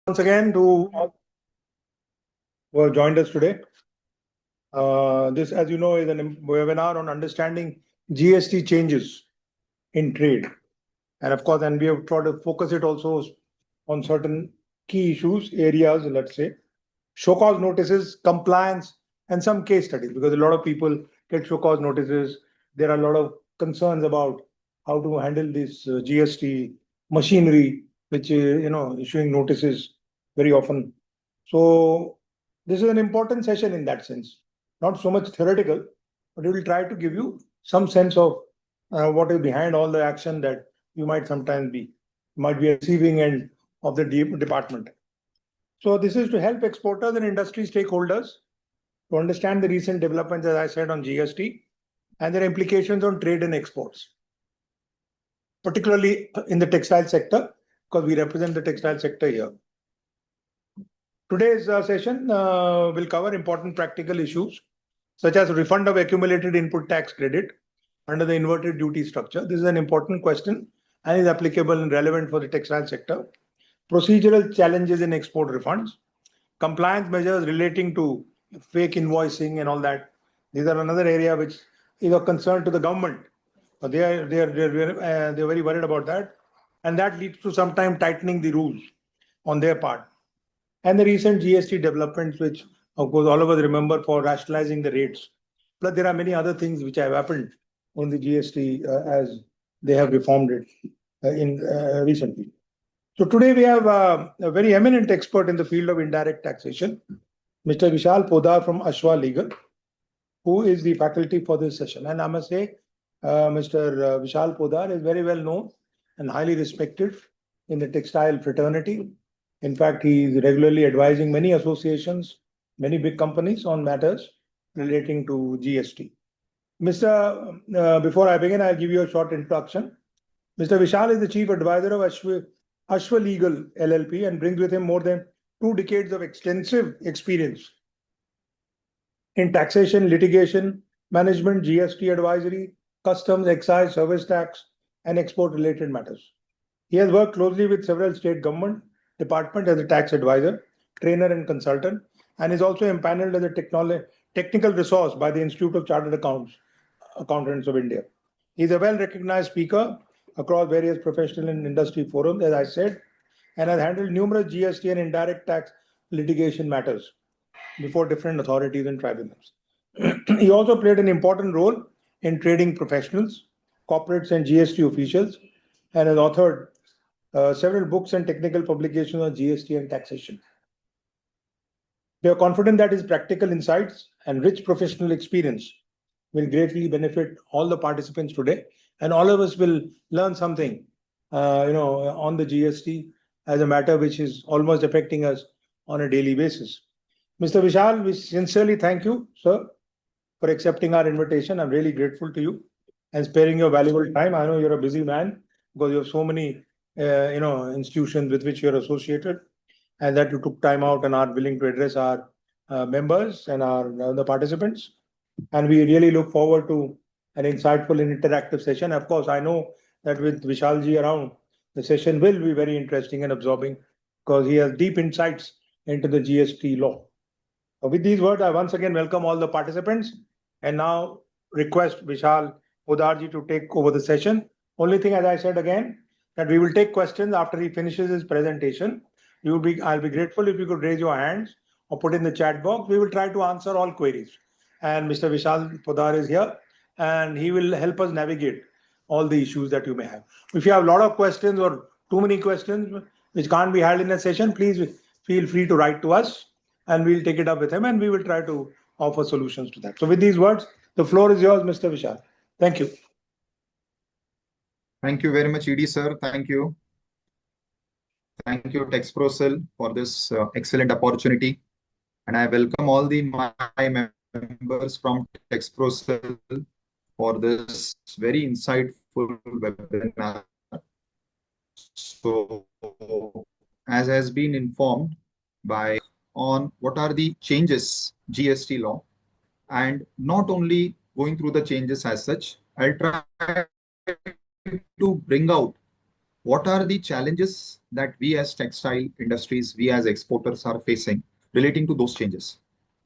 Once again to all who have joined us today. This, as you know, is a webinar on understanding GST changes in trade. And of course, and we have tried to focus it also on certain key issues, areas, let's say, show cause notices, compliance, and some case studies, because a lot of people get show cause notices. There are a lot of concerns about how to handle this GST machinery, which issuing notices very often. So this is an important session in that sense, not so much theoretical, but it will try to give you some sense of what is behind all the action that you might sometimes be receiving end of the department. So this is to help exporters and industry stakeholders to understand the recent developments, as I said, on GST and their implications on trade and exports, particularly in the textile sector, because we represent the textile sector here. Today's session will cover important practical issues such as refund of accumulated input tax credit under the inverted duty structure. This is an important question and is applicable and relevant for the textile sector. Procedural challenges in export refunds, compliance measures relating to fake invoicing and all that. These are another area which is of concern to the government. They're very worried about that, and that leads to sometimes tightening the rules on their part. And the recent GST developments, which of course all of us remember for rationalizing the rates. But there are many other things which have happened on the GST as they have reformed it recently. So today we have a very eminent expert in the field of indirect taxation, Mr. Vishal Podar from Ashwa Legal, who is the faculty for this session. And I must say, Mr. Vishal Podar is very well known and highly respected in the textile fraternity. In fact, he is regularly advising many associations, many big companies on matters relating to GST. Before I begin, I'll give you a short introduction. Mr. Vishal is the chief advisor of Ashwa Legal LLP and brings with him more than 2 decades of extensive experience in taxation, litigation, management, GST advisory, customs, excise, service tax, and export related matters. He has worked closely with several state government departments as a tax advisor, trainer, and consultant, and is also empaneled as a technical resource by the Institute of Chartered Accountants of India. He is a well-recognized speaker across various professional and industry forums, as I said, and has handled numerous GST and indirect tax litigation matters before different authorities and tribunals. He also played an important role in trading professionals, corporates, and GST officials, and has authored several books and technical publications on GST and taxation. We are confident that his practical insights and rich professional experience will greatly benefit all the participants today, and all of us will learn something, on the GST as a matter which is almost affecting us on a daily basis. Mr. Vishal, we sincerely thank you, sir, for accepting our invitation. I'm really grateful to you and sparing your valuable time. I know you're a busy man because you have so many, institutions with which you're associated, and that you took time out and are willing to address our members and our the participants. And we really look forward to an insightful and interactive session. Of course, I know that with Vishalji around, the session will be very interesting and absorbing because he has deep insights into the GST law. With these words, I once again welcome all the participants and now request Vishal Podarji to take over the session. Only thing, as I said again, that we will take questions after he finishes his presentation. I'll be grateful if you could raise your hands or put in the chat box. We will try to answer all queries. And Mr. Vishal Podar is here and he will help us navigate all the issues that you may have. If you have a lot of questions or too many questions which can't be held in a session, please feel free to write to us and we'll take it up with him and we will try to offer solutions to that. So with these words, the floor is yours, Mr. Vishal. Thank you. Thank you very much, ED sir. Thank you. Thank you, TEXPROCIL, for this excellent opportunity. And I welcome all my members from TEXPROCIL for this very insightful webinar. So, as has been informed on what are the changes GST law, and not only going through the changes as such, I'll try to bring out what are the challenges that we as textile industries, we as exporters are facing relating to those changes.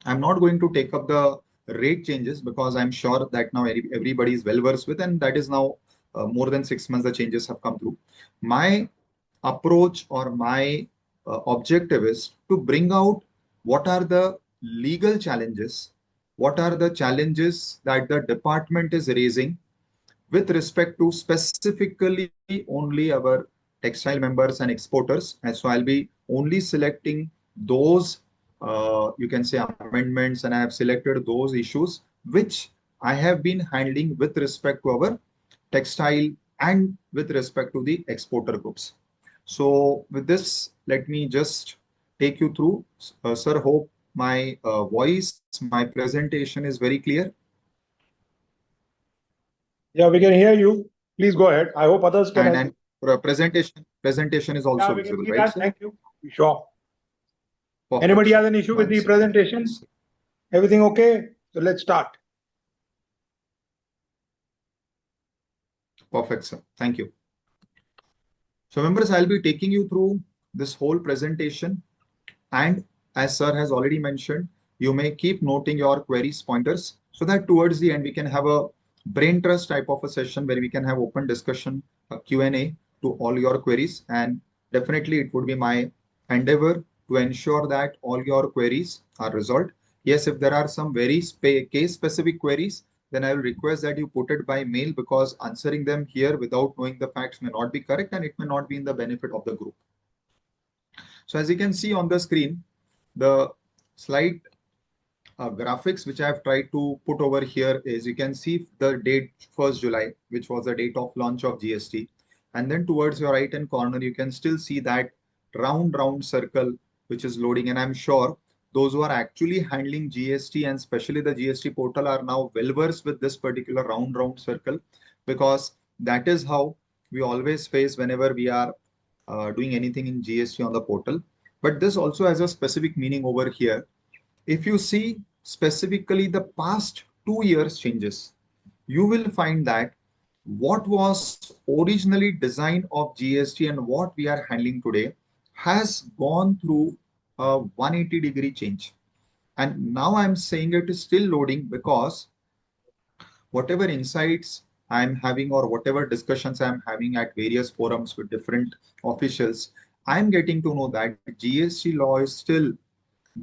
I'm not going to take up the rate changes because I'm sure that now everybody is well versed with, and that is now more than 6 months the changes have come through. My approach or my objective is to bring out what are the legal challenges, what are the challenges that the department is raising with respect to specifically only our textile members and exporters. And so I'll be only selecting those, you can say, amendments, and I have selected those issues which I have been handling with respect to our textile and with respect to the exporter groups. So with this, let me just take you through. Sir, hope my voice, my presentation is very clear. Yeah, we can hear you. Please go ahead. I hope others can as And presentation is Yeah, also we can visible, see right, that. sir? Thank you. Sure. Perfect, Anybody sir. has an issue with One the second. presentation? Everything okay? So let's start. Perfect, sir. Thank you. So members, I'll be taking you through this whole presentation, and as sir has already mentioned, you may keep noting your queries pointers so that towards the end we can have a brain trust type of a session where we can have open discussion, a Q&A to all your queries. And definitely it would be my endeavor to ensure that all your queries are resolved. Yes, if there are some very case specific queries, then I will request that you put it by mail, because answering them here without knowing the facts may not be correct and it may not be in the benefit of the group. So as you can see on the screen, the slide graphics which I have tried to put over here is, you can see the date 1st July, which was the date of launch of GST. And then towards your right hand corner, you can still see that round circle which is loading. And I'm sure those who are actually handling GST and especially the GST portal are now well versed with this particular round circle, because that is how we always face whenever we are doing anything in GST on the portal. But this also has a specific meaning over here. If you see specifically the past 2 years changes, you will find that what was originally designed of GST and what we are handling today has gone through a 180-degree change. And now I'm saying it is still loading, because whatever insights I'm having or whatever discussions I'm having at various forums with different officials, I'm getting to know that GST law is still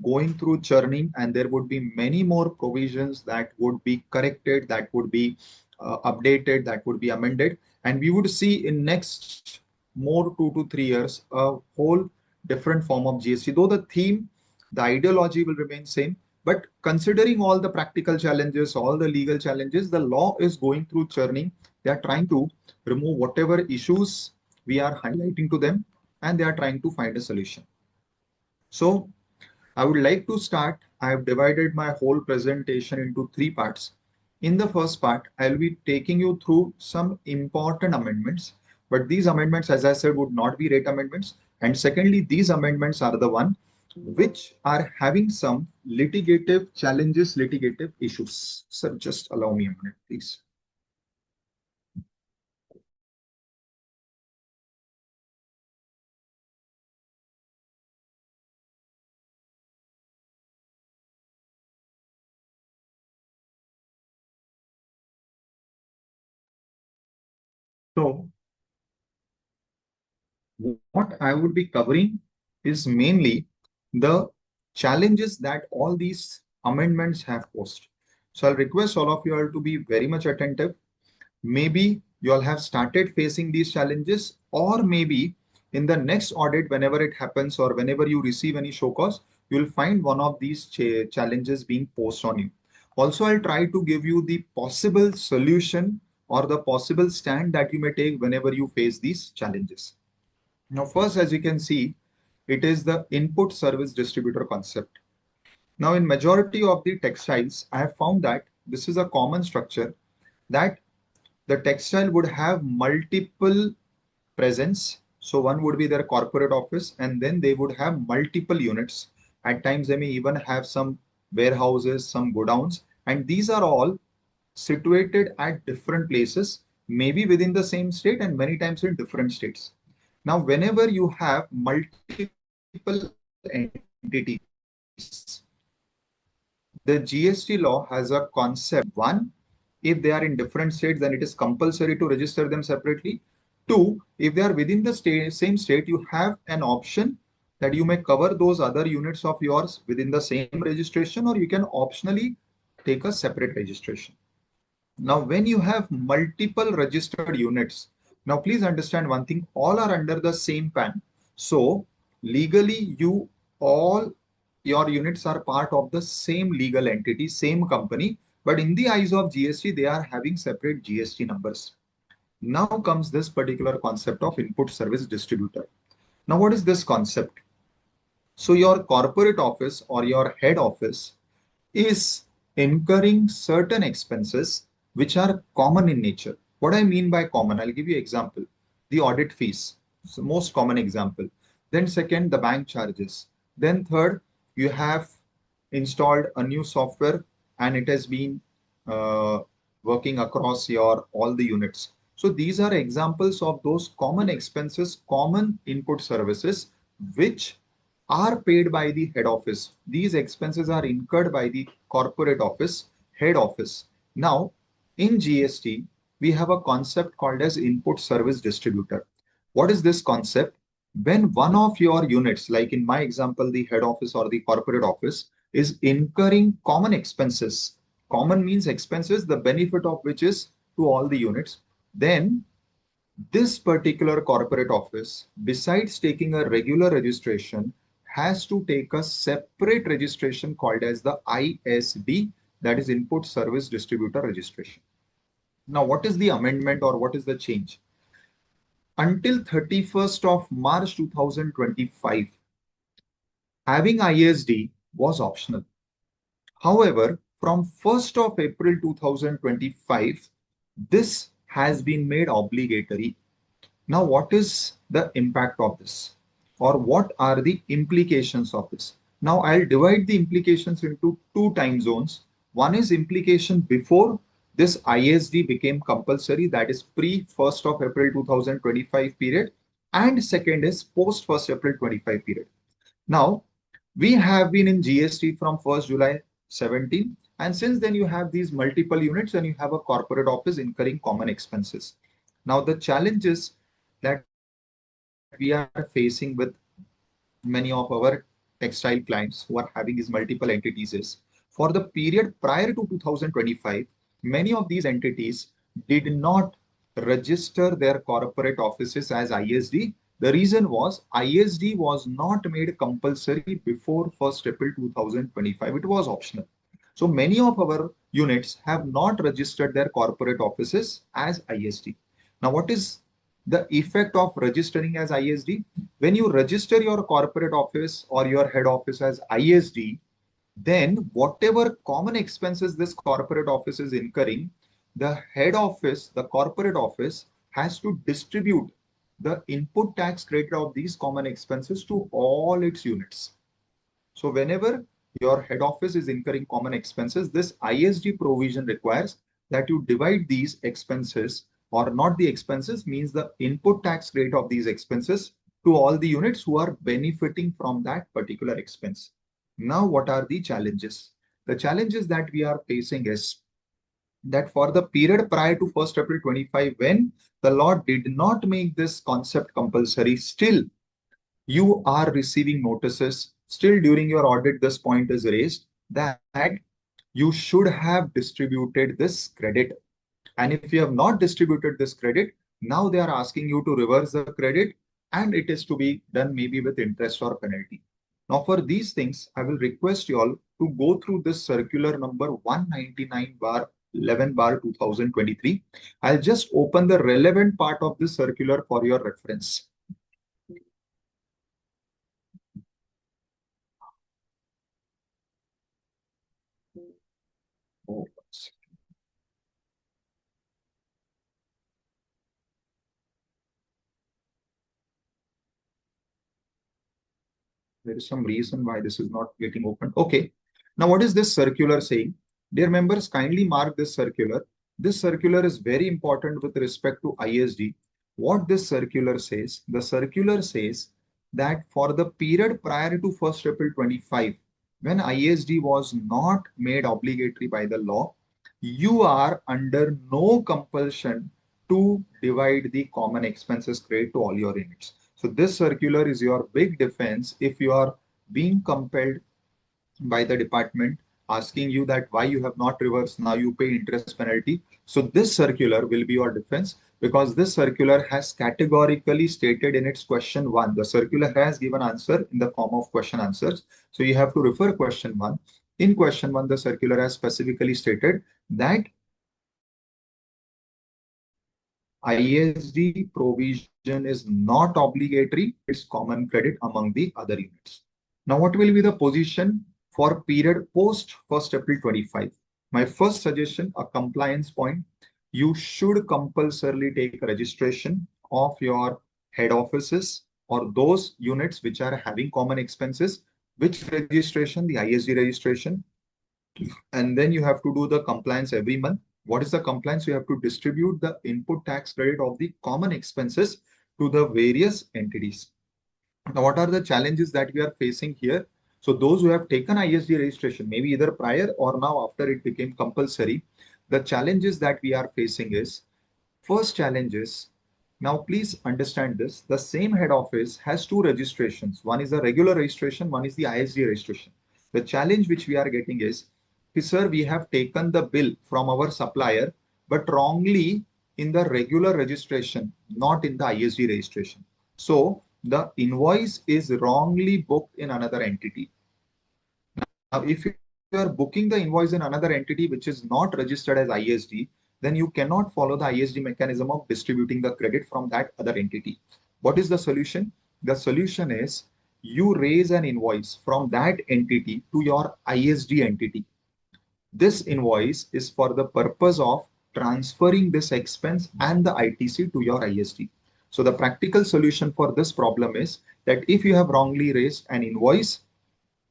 going through churning, and there would be many more provisions that would be corrected, that would be updated, that would be amended, and we would see in next more 2 to 3 years a whole different form of GST. Though the theme, the ideology will remain same, but considering all the practical challenges, all the legal challenges, the law is going through churning. They are trying to remove whatever issues we are highlighting to them, and they are trying to find a solution. So I would like to start. I have divided my whole presentation into 3 parts. In the first part, I'll be taking you through some important amendments, but these amendments, as I said, would not be rate amendments. And secondly, these amendments are the one which are having some litigative challenges, litigative issues. Sir, just allow me a minute, please. So what I would be covering is mainly the challenges that all these amendments have posed. So I'll request all of you all to be very much attentive. Maybe you all have started facing these challenges, or maybe in the next audit, whenever it happens or whenever you receive any show cause, you'll find one of these challenges being posed on you. Also, I'll try to give you the possible solution or the possible stand that you may take whenever you face these challenges. Now, first, as you can see, it is the input service distributor concept. Now, in majority of the textiles, I have found that this is a common structure, that the textile would have multiple presence. So one would be their corporate office, and then they would have multiple units. At times, they may even have some warehouses, some godowns, and these are all situated at different places, maybe within the same state and many times in different states. Now, whenever you have multiple entities, the GST law has a concept. One, if they are in different states, then it is compulsory to register them separately. Two, if they are within the same state, you have an option that you may cover those other units of yours within the same registration, or you can optionally take a separate registration. Now, when you have multiple registered units, now please understand one thing, all are under the same PAN. So legally, all your units are part of the same legal entity, same company, but in the eyes of GST, they are having separate GST numbers. Now comes this particular concept of input service distributor. Now, what is this concept? So your corporate office or your head office is incurring certain expenses which are common in nature. What I mean by common, I'll give you example. The audit fees, so most common example. Then second, the bank charges. Then third, you have installed a new software and it has been uh, working across your all the units. So these are examples of those common expenses, common input services, which are paid by the head office. These expenses are incurred by the corporate office, head office. Now, in GST, we have a concept called as input service distributor. What is this concept? When one of your units, like in my example, the head office or the corporate office, is incurring common expenses, common means expenses, the benefit of which is to all the units, then this particular corporate office, besides taking a regular registration, has to take a separate registration called as the ISD, that is Input Service Distributor Registration. Now, what is the amendment or what is the change? Until 31st of March 2025, having ISD was optional. However, from 1st of April 2025, this has been made obligatory. Now, what is the impact of this? Or what are the implications of this? Now, I'll divide the implications into two time zones. One is implication before this ISD became compulsory, that is pre 1st of April 2025 period. And second is post 1st April 25 period. Now, we have been in GST from 1st July 17. And since then, you have these multiple units and you have a corporate office incurring common expenses. Now, the challenges that we are facing with many of our textile clients who are having these multiple entities is for the period prior to 2025, many of these entities did not register their corporate offices as ISD. The reason was ISD was not made compulsory before 1st April 2025. It was optional. So many of our units have not registered their corporate offices as ISD. Now, what is the effect of registering as ISD? When you register your corporate office or your head office as ISD, then whatever common expenses this corporate office is incurring, the head office, the corporate office has to distribute the input tax credit of these common expenses to all its units. So whenever your head office is incurring common expenses, this ISD provision requires that you divide these expenses, or not the expenses, means the input tax rate of these expenses to all the units who are benefiting from that particular expense. Now, what are the challenges? The challenges that we are facing is that for the period prior to 1st April 25, when the law did not make this concept compulsory, still you are receiving notices. Still during your audit, this point is raised that you should have distributed this credit. And if you have not distributed this credit, now they are asking you to reverse the credit and it is to be done maybe with interest or penalty. Now, for these things, I will request you all to go through this circular number 199 bar 11 bar 2023. I'll just open the relevant part of this circular for your reference. Oh, there is some reason why this is not getting open. Okay. Now, what is this circular saying? Dear members, kindly mark this circular. This circular is very important with respect to ISD. what this circular says, the circular says that for the period prior to 1st April 25, when ISD was not made obligatory by the law, you are under no compulsion to divide the common expenses credit to all your units. So this circular is your big defense if you are being compelled by the department asking you that why you have not reversed, now you pay interest penalty. So this circular will be your defense, because this circular has categorically stated in its question 1. The circular has given answer in the form of question answers. So you have to refer question 1. In question 1, the circular has specifically stated that ISD provision is not obligatory, it's common credit among the other units. Now, what will be the position for period post 1st April 25? My first suggestion, a compliance point, you should compulsorily take registration of your head offices or those units which are having common expenses. Which registration? The ISD registration. And then you have to do the compliance every month. What is the compliance? You have to distribute the input tax credit of the common expenses to the various entities. Now, what are the challenges that we are facing here? So those who have taken ISD registration, maybe either prior or now after it became compulsory, the challenges that we are facing is, first challenge is, now please understand this, the same head office has two registrations. One is a regular registration, one is the ISD registration. The challenge which we are getting is, sir, we have taken the bill from our supplier, but wrongly in the regular registration, not in the ISD registration. So the invoice is wrongly booked in another entity. Now, if you are booking the invoice in another entity which is not registered as ISD, then you cannot follow the ISD mechanism of distributing the credit from that other entity. What is the solution? The solution is you raise an invoice from that entity to your ISD entity. This invoice is for the purpose of transferring this expense and the ITC to your ISD. So the practical solution for this problem is that if you have wrongly raised an invoice,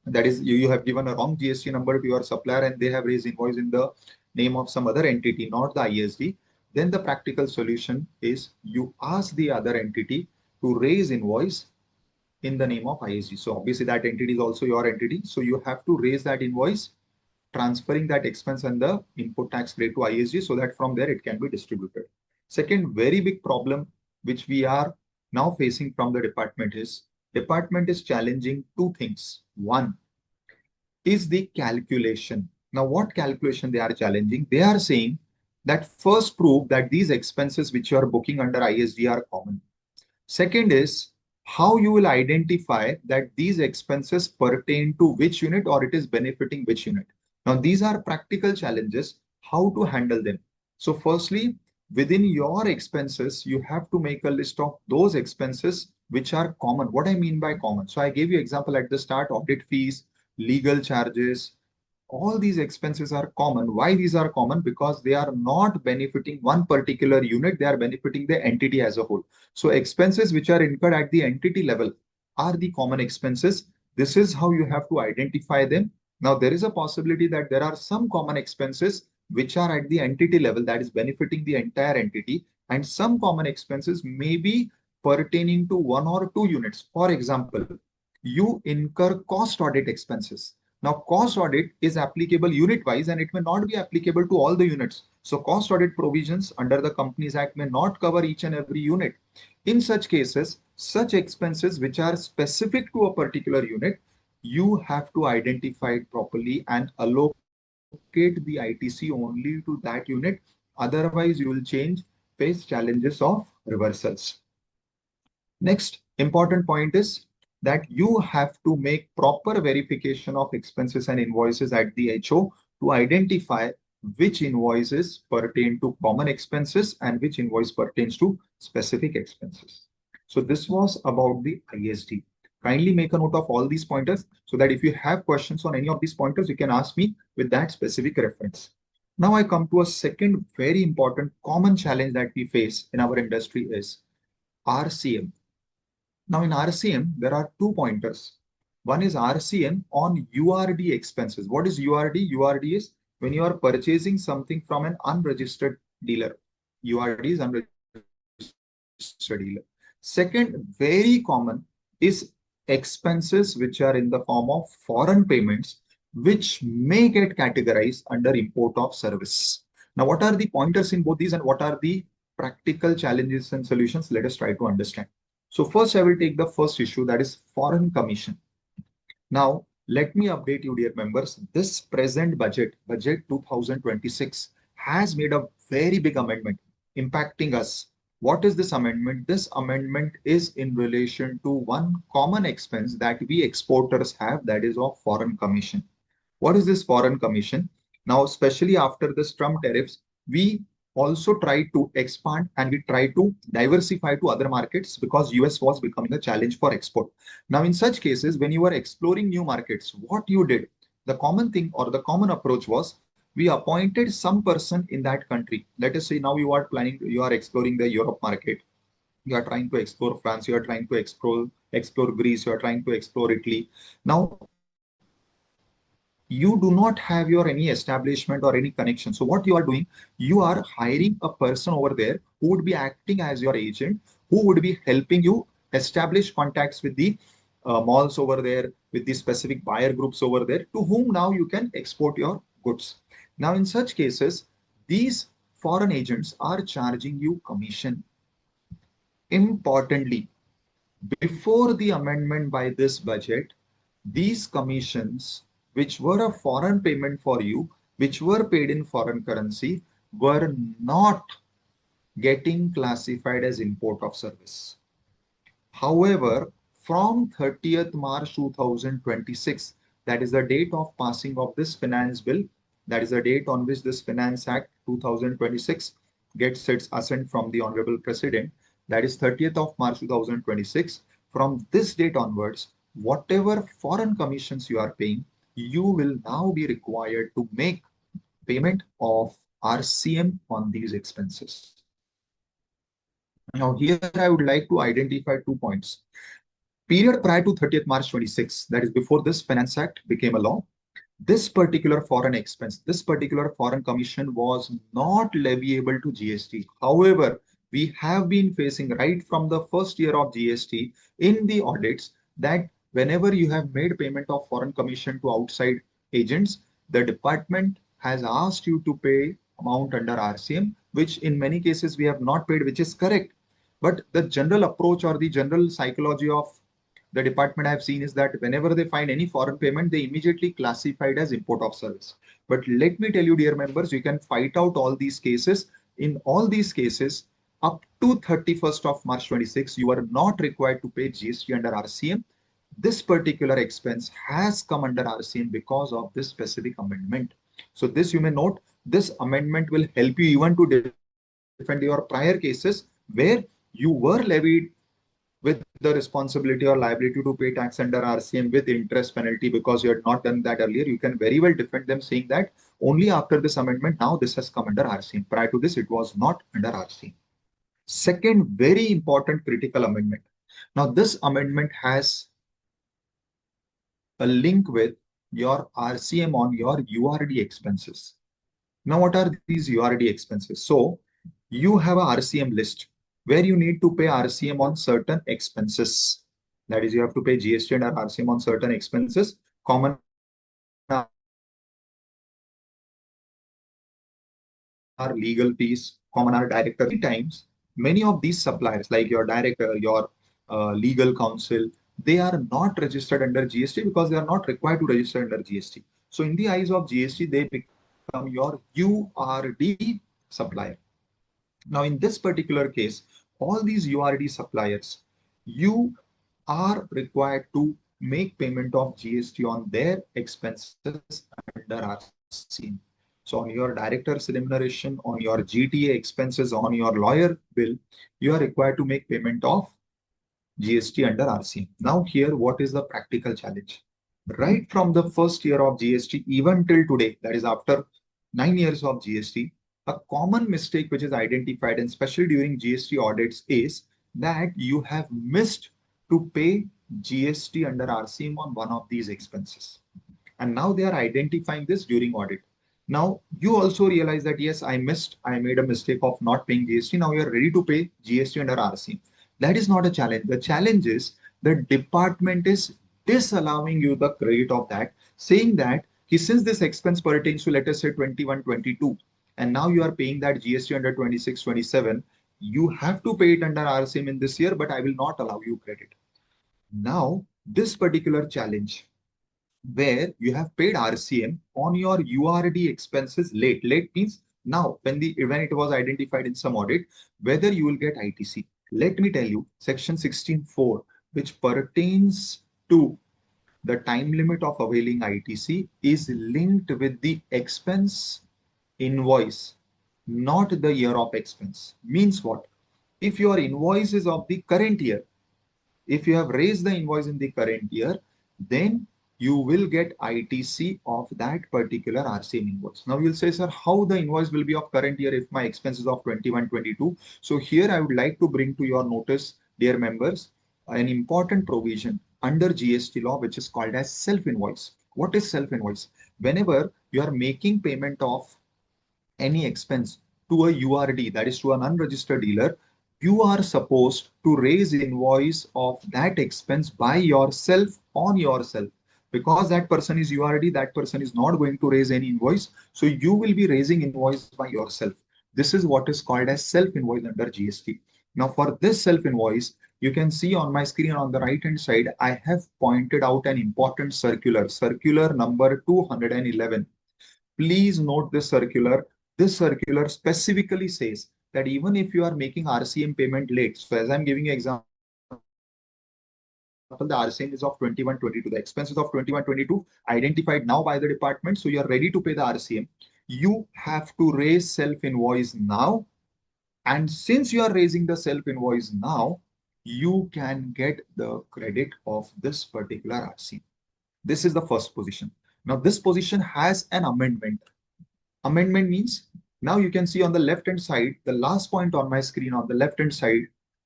that is, you have given a wrong GST number to your supplier and they have raised invoice in the name of some other entity, not the ISD, then the practical solution is you ask the other entity to raise invoice in the name of ISD. So obviously that entity is also your entity. So you have to raise that invoice, transferring that expense and the input tax rate to ISD so that from there it can be distributed. Second very big problem which we are now facing from the department is challenging two things. One is the calculation. Now, what calculation they are challenging? They are saying that first prove that these expenses which you are booking under ISD are common. Second is how you will identify that these expenses pertain to which unit or it is benefiting which unit. Now, these are practical challenges, how to handle them. So firstly, within your expenses, you have to make a list of those expenses which are common. What I mean by common? So I gave you example at the start, audit fees, legal charges, all these expenses are common. Why these are common? Because they are not benefiting one particular unit, they are benefiting the entity as a whole. So expenses which are incurred at the entity level are the common expenses. This is how you have to identify them. Now, there is a possibility that there are some common expenses which are at the entity level, that is benefiting the entire entity, and some common expenses may be pertaining to one or two units. For example, you incur cost audit expenses. Now, cost audit is applicable unit wise and it may not be applicable to all the units. So cost audit provisions under the Companies Act may not cover each and every unit. In such cases, such expenses which are specific to a particular unit, you have to identify it properly and allocate the ITC only to that unit. Otherwise, you will face challenges of reversals. Next important point is that you have to make proper verification of expenses and invoices at the HO to identify which invoices pertain to common expenses and which invoice pertains to specific expenses. So this was about the ISD. Kindly make a note of all these pointers so that if you have questions on any of these pointers, you can ask me with that specific reference. Now I come to a second very important common challenge that we face in our industry is RCM. Now in RCM, there are two pointers. One is RCM on URD expenses. What is URD? URD is when you are purchasing something from an unregistered dealer. URD is unregistered a dealer. Second, very common is expenses which are in the form of foreign payments, which may get categorized under import of service. Now, what are the pointers in both these and what are the practical challenges and solutions? Let us try to understand. So first, I will take the first issue, that is foreign commission. Now, let me update you, dear members. This present budget 2026, has made a very big amendment impacting us. What is this amendment? This amendment is in relation to one common expense that we exporters have, that is of foreign commission. What is this foreign commission? Now, especially after the Trump tariffs, we also try to expand and we try to diversify to other markets because US was becoming a challenge for export. Now, in such cases, when you are exploring new markets, what you did, the common thing or the common approach was we appointed some person in that country. Let us say now you are planning, you are exploring the Europe market. You are trying to explore France, you are trying to explore Greece, you are trying to explore Italy. Now, you do not have your any establishment or any connection. So what you are doing, you are hiring a person over there who would be acting as your agent, who would be helping you establish contacts with the malls over there, with the specific buyer groups over there, to whom now you can export your goods. Now, in such cases, these foreign agents are charging you commission. Importantly, before the amendment by this budget, these commissions, which were a foreign payment for you, which were paid in foreign currency, were not getting classified as import of service. However, from 30th March 2026, that is the date of passing of this finance bill, that is the date on which this Finance Act 2026 gets its assent from the Honorable President, that is 30th of March 2026. From this date onwards, whatever foreign commissions you are paying, you will now be required to make payment of RCM on these expenses. Now, here I would like to identify 2 points. Period prior to 30th March 26, that is before this Finance Act became a law, this particular foreign expense, this particular foreign commission was not leviable to GST. However, we have been facing right from the first year of GST in the audits that whenever you have made payment of foreign commission to outside agents, the department has asked you to pay amount under RCM, which in many cases we have not paid, which is correct. But the general approach or the general psychology of the department I have seen is that whenever they find any foreign payment, they immediately classify it as import of service. But let me tell you, dear members, you can fight out all these cases. In all these cases, up to 31st of March 26, you are not required to pay GST under RCM. This particular expense has come under RCM because of this specific amendment. So this you may note, this amendment will help you even to defend your prior cases where you were levied with the responsibility or liability to pay tax under RCM with interest penalty because you had not done that earlier. You can very well defend them saying that only after this amendment, now this has come under RCM. Prior to this, it was not under RCM. Second, very important critical amendment. Now, this amendment has a link with your RCM on your URD expenses. Now, what are these URD expenses? So, you have a RCM list where you need to pay RCM on certain expenses. That is, you have to pay GST and RCM on certain expenses. Common are legal fees, common are director. Many times, many of these suppliers, like your director, your legal counsel, they are not registered under GST because they are not required to register under GST. So, in the eyes of GST, they become your URD supplier. Now, in this particular case, all these URD suppliers, you are required to make payment of GST on their expenses under RCM. So on your director's remuneration, on your GTA expenses, on your lawyer bill, you are required to make payment of GST under RCM. Now here, what is the practical challenge? Right from the first year of GST, even till today, that is after 9 years of GST, a common mistake which is identified, and especially during GST audits, is that you have missed to pay GST under RCM on one of these expenses. And now they are identifying this during audit. Now you also realize that yes, I made a mistake of not paying GST. Now you are ready to pay GST under RCM. That is not a challenge. The challenge is the department is disallowing you the credit of that, saying that since this expense pertains to, let us say, 21, 22, and now you are paying that GST under 26, 27, you have to pay it under RCM in this year, but I will not allow you credit. Now, this particular challenge where you have paid RCM on your URD expenses late. Late means now when it was identified in some audit, whether you will get ITC. Let me tell you, section 16(4), which pertains to the time limit of availing ITC, is linked with the expense invoice, not the year of expense. Means what? If your invoice is of the current year, if you have raised the invoice in the current year, then you will get ITC of that particular RCM invoice. Now you'll say, sir, how the invoice will be of current year if my expenses of 21, 22? So here I would like to bring to your notice, dear members, an important provision under GST law, which is called as self-invoice. What is self-invoice? Whenever you are making payment of any expense to a URD, that is to an unregistered dealer, you are supposed to raise invoice of that expense by yourself on yourself. Because that person is URD, that person is not going to raise any invoice. So you will be raising invoice by yourself. This is what is called as self-invoice under GST. Now for this self-invoice, you can see on my screen on the right hand side, I have pointed out an important circular, circular number 211. Please note this circular. This circular specifically says that even if you are making RCM payment late, so as I'm giving you example, the RCM is of 21, 22. The expenses of 21, 22 identified now by the department. So you are ready to pay the RCM. You have to raise self-invoice now. And since you are raising the self-invoice now, you can get the credit of this particular RCM. This is the first position. Now this position has an amendment. Amendment means now you can see on the left hand side, the last point on my screen on the left hand side,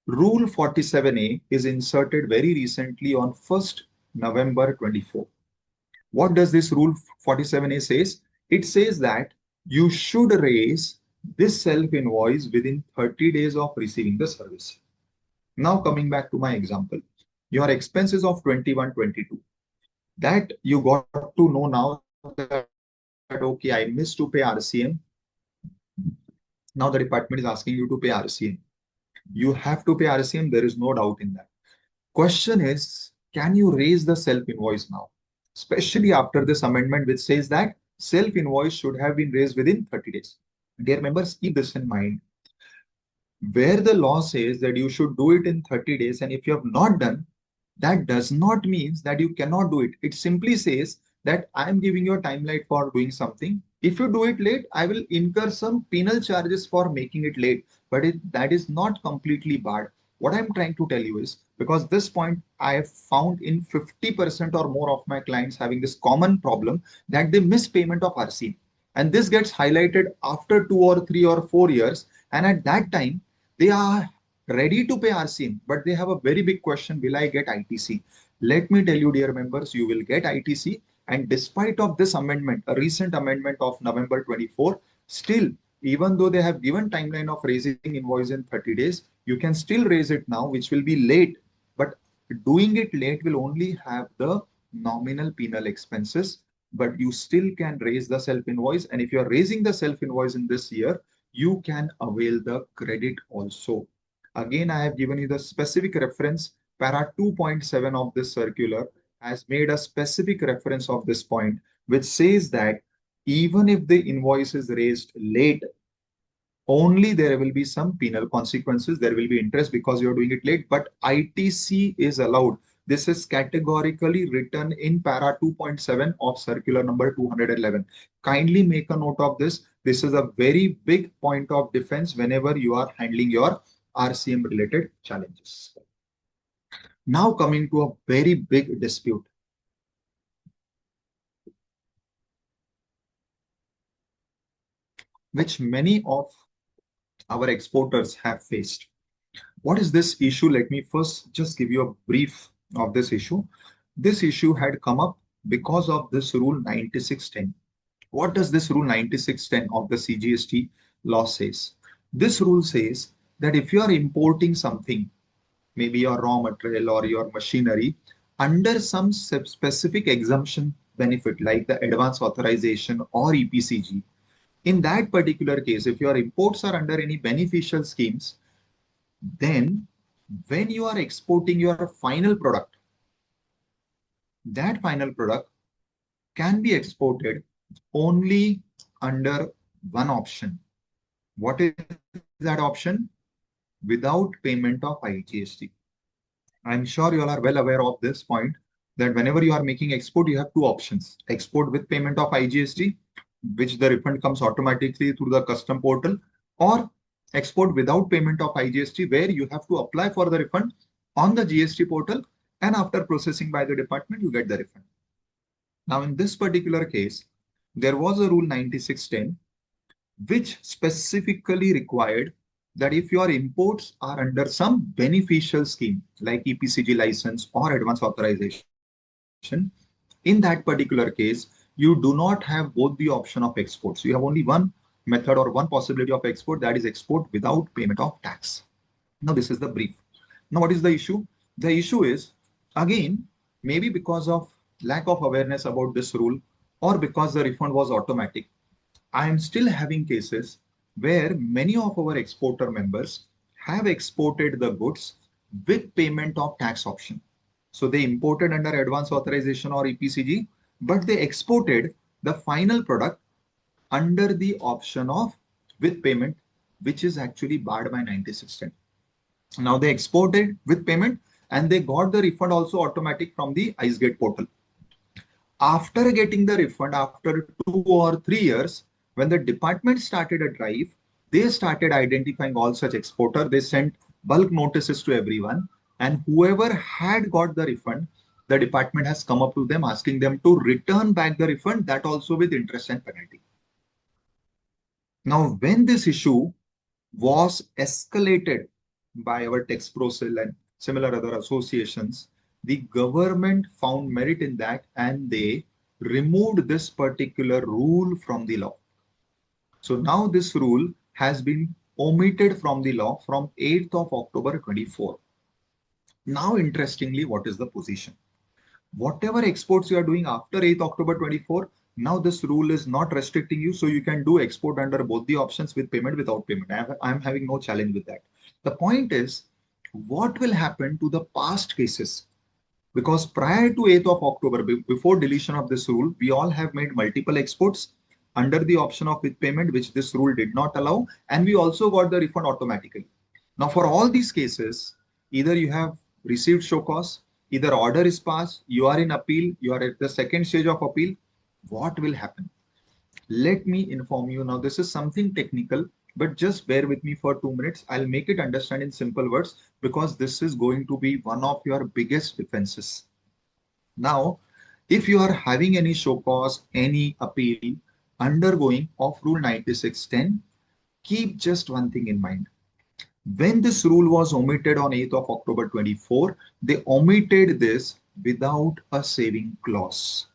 Rule 47A is inserted very recently on 1st November 24. What does this Rule 47A says? It says that you should raise this self-invoice within 30 days of receiving the service. Now coming back to my example, your expenses of 21, 22, that you got to know now that, okay, I missed to pay RCM. Now the department is asking you to pay RCM. You have to pay RCM. There is no doubt in that. Question is, can you raise the self-invoice now? Especially after this amendment, which says that self-invoice should have been raised within 30 days. Dear members, keep this in mind. Where the law says that you should do it in 30 days, and if you have not done, that does not mean that you cannot do it. It simply says that I am giving you a timeline for doing something. If you do it late, I will incur some penal charges for making it late, but that is not completely bad. What I'm trying to tell you is, because this point I have found in 50% or more of my clients having this common problem that they miss payment of RC. And this gets highlighted after 2 or 3 or 4 years. And at that time, they are ready to pay RCM, but they have a very big question, will I get ITC? Let me tell you, dear members, you will get ITC. And despite of this amendment, a recent amendment of November 24, still, even though they have given timeline of raising invoice in 30 days, you can still raise it now, which will be late. But doing it late will only have the nominal penal expenses, but you still can raise the self-invoice. And if you are raising the self-invoice in this year, you can avail the credit also. Again, I have given you the specific reference. Para 2.7 of this circular has made a specific reference of this point, which says that even if the invoice is raised late, only there will be some penal consequences. There will be interest because you're doing it late, but ITC is allowed. This is categorically written in para 2.7 of circular number 211. Kindly make a note of this. This is a very big point of defense whenever you are handling your RCM related challenges. Now coming to a very big dispute. Which many of our exporters have faced. What is this issue? Let me first just give you a brief of this issue. This issue had come up because of this rule 9610. What does this rule 9610 of the CGST law says? This rule says that if you are importing something maybe your raw material or your machinery under some specific exemption benefit like the advance authorization or EPCG. In that particular case, if your imports are under any beneficial schemes, then when you are exporting your final product, that final product can be exported only under one option. What is that option? Without payment of IGST. I'm sure you all are well aware of this point, that whenever you are making export, you have two options: export with payment of IGST, which the refund comes automatically through the custom portal, or export without payment of IGST, where you have to apply for the refund on the GST portal, and after processing by the department, you get the refund. Now, in this particular case, there was a rule 9610, which specifically required that if your imports are under some beneficial scheme like EPCG license or advance authorization, in that particular case, you do not have both the option of exports. You have only one method or one possibility of export, that is export without payment of tax. Now, this is the brief. Now, what is the issue? The issue is, again, maybe because of lack of awareness about this rule or because the refund was automatic, I am still having cases where many of our exporter members have exported the goods with payment of tax option. So they imported under advance authorization or EPCG, but they exported the final product under the option of with payment, which is actually barred by 9610. Now they exported with payment and they got the refund also automatic from the IceGate portal. After getting the refund after 2 or 3 years, when the department started a drive, they started identifying all such exporter. They sent bulk notices to everyone, and whoever had got the refund, the department has come up to them asking them to return back the refund, that also with interest and penalty. Now, when this issue was escalated by our TEXPROCIL and similar other associations, the government found merit in that and they removed this particular rule from the law. So now this rule has been omitted from the law from 8th of October 24. Now, interestingly, what is the position? Whatever exports you are doing after 8th October 24, now this rule is not restricting you. So you can do export under both the options, with payment, without payment. I'm having no challenge with that. The point is, what will happen to the past cases? Because prior to 8th of October, before deletion of this rule, we all have made multiple exports under the option of with payment, which this rule did not allow. And we also got the refund automatically. Now, for all these cases, either you have received show cause, either order is passed, you are in appeal, you are at the second stage of appeal. What will happen? Let me inform you now. This is something technical, but just bear with me for 2 minutes. I'll make it understand in simple words, because this is going to be one of your biggest defenses. Now, if you are having any show cause, any appeal undergoing of Rule 9610, keep just one thing in mind. When this rule was omitted on 8th of October 24, they omitted this without a saving clause.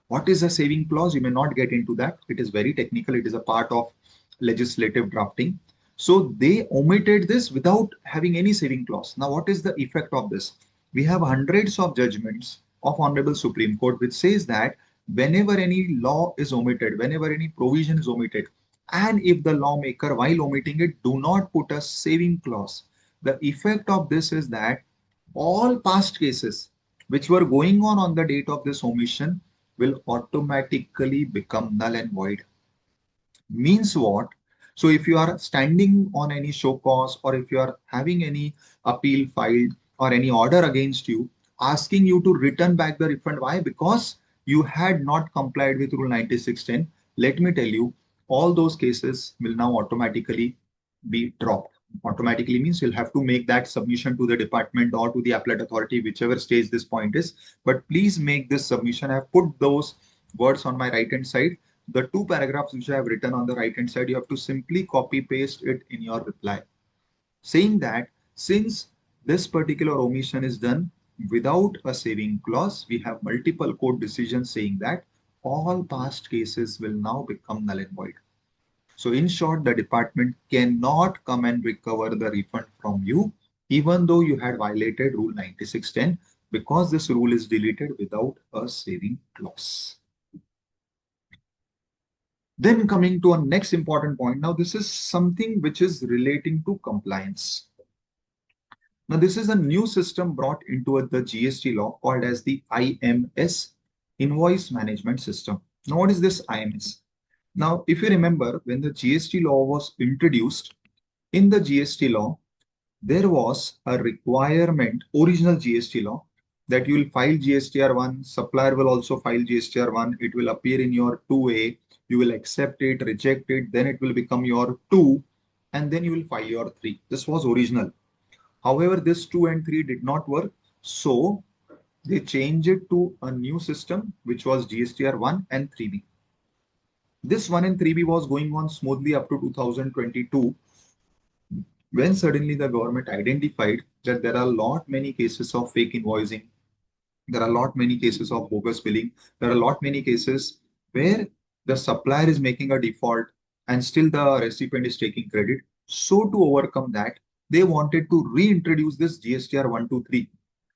What is a saving clause? You may not get into that. It is very technical. It is a part of legislative drafting. So they omitted this without having any saving clause. Now, what is the effect of this? We have hundreds of judgments of Honorable Supreme Court which says that whenever any law is omitted, whenever any provision is omitted, and if the lawmaker, while omitting it, do not put a saving clause, the effect of this is that all past cases which were going on the date of this omission will automatically become null and void. Means what? So if you are standing on any show cause, or if you are having any appeal filed or any order against you asking you to return back the refund, why? Because you had not complied with Rule 9610. Let me tell you, all those cases will now automatically be dropped. Automatically means you'll have to make that submission to the department or to the appellate authority, whichever stage this point is. But please make this submission. I have put those words on my right hand side. The 2 paragraphs which I have written on the right hand side, you have to simply copy paste it in your reply, saying that since this particular omission is done without a saving clause, we have multiple court decisions saying that all past cases will now become null and void. So in short, the department cannot come and recover the refund from you, even though you had violated Rule 9610, because this rule is deleted without a saving clause. Then coming to our next important point. Now, this is something which is relating to compliance. Now, this is a new system brought into the GST law called as the IMS, Invoice Management System. Now, what is this IMS? Now, if you remember, when the GST law was introduced, in the GST law, there was a requirement, original GST law, that you will file GSTR1, supplier will also file GSTR1, it will appear in your 2A, you will accept it, reject it, then it will become your 2, and then you will file your 3. This was original. However, this 2 and 3 did not work. So they changed it to a new system, which was GSTR 1 and 3B. This 1 and 3B was going on smoothly up to 2022, when suddenly the government identified that there are a lot many cases of fake invoicing. There are a lot many cases of bogus billing. There are a lot many cases where the supplier is making a default and still the recipient is taking credit. So to overcome that, they wanted to reintroduce this GSTR 123.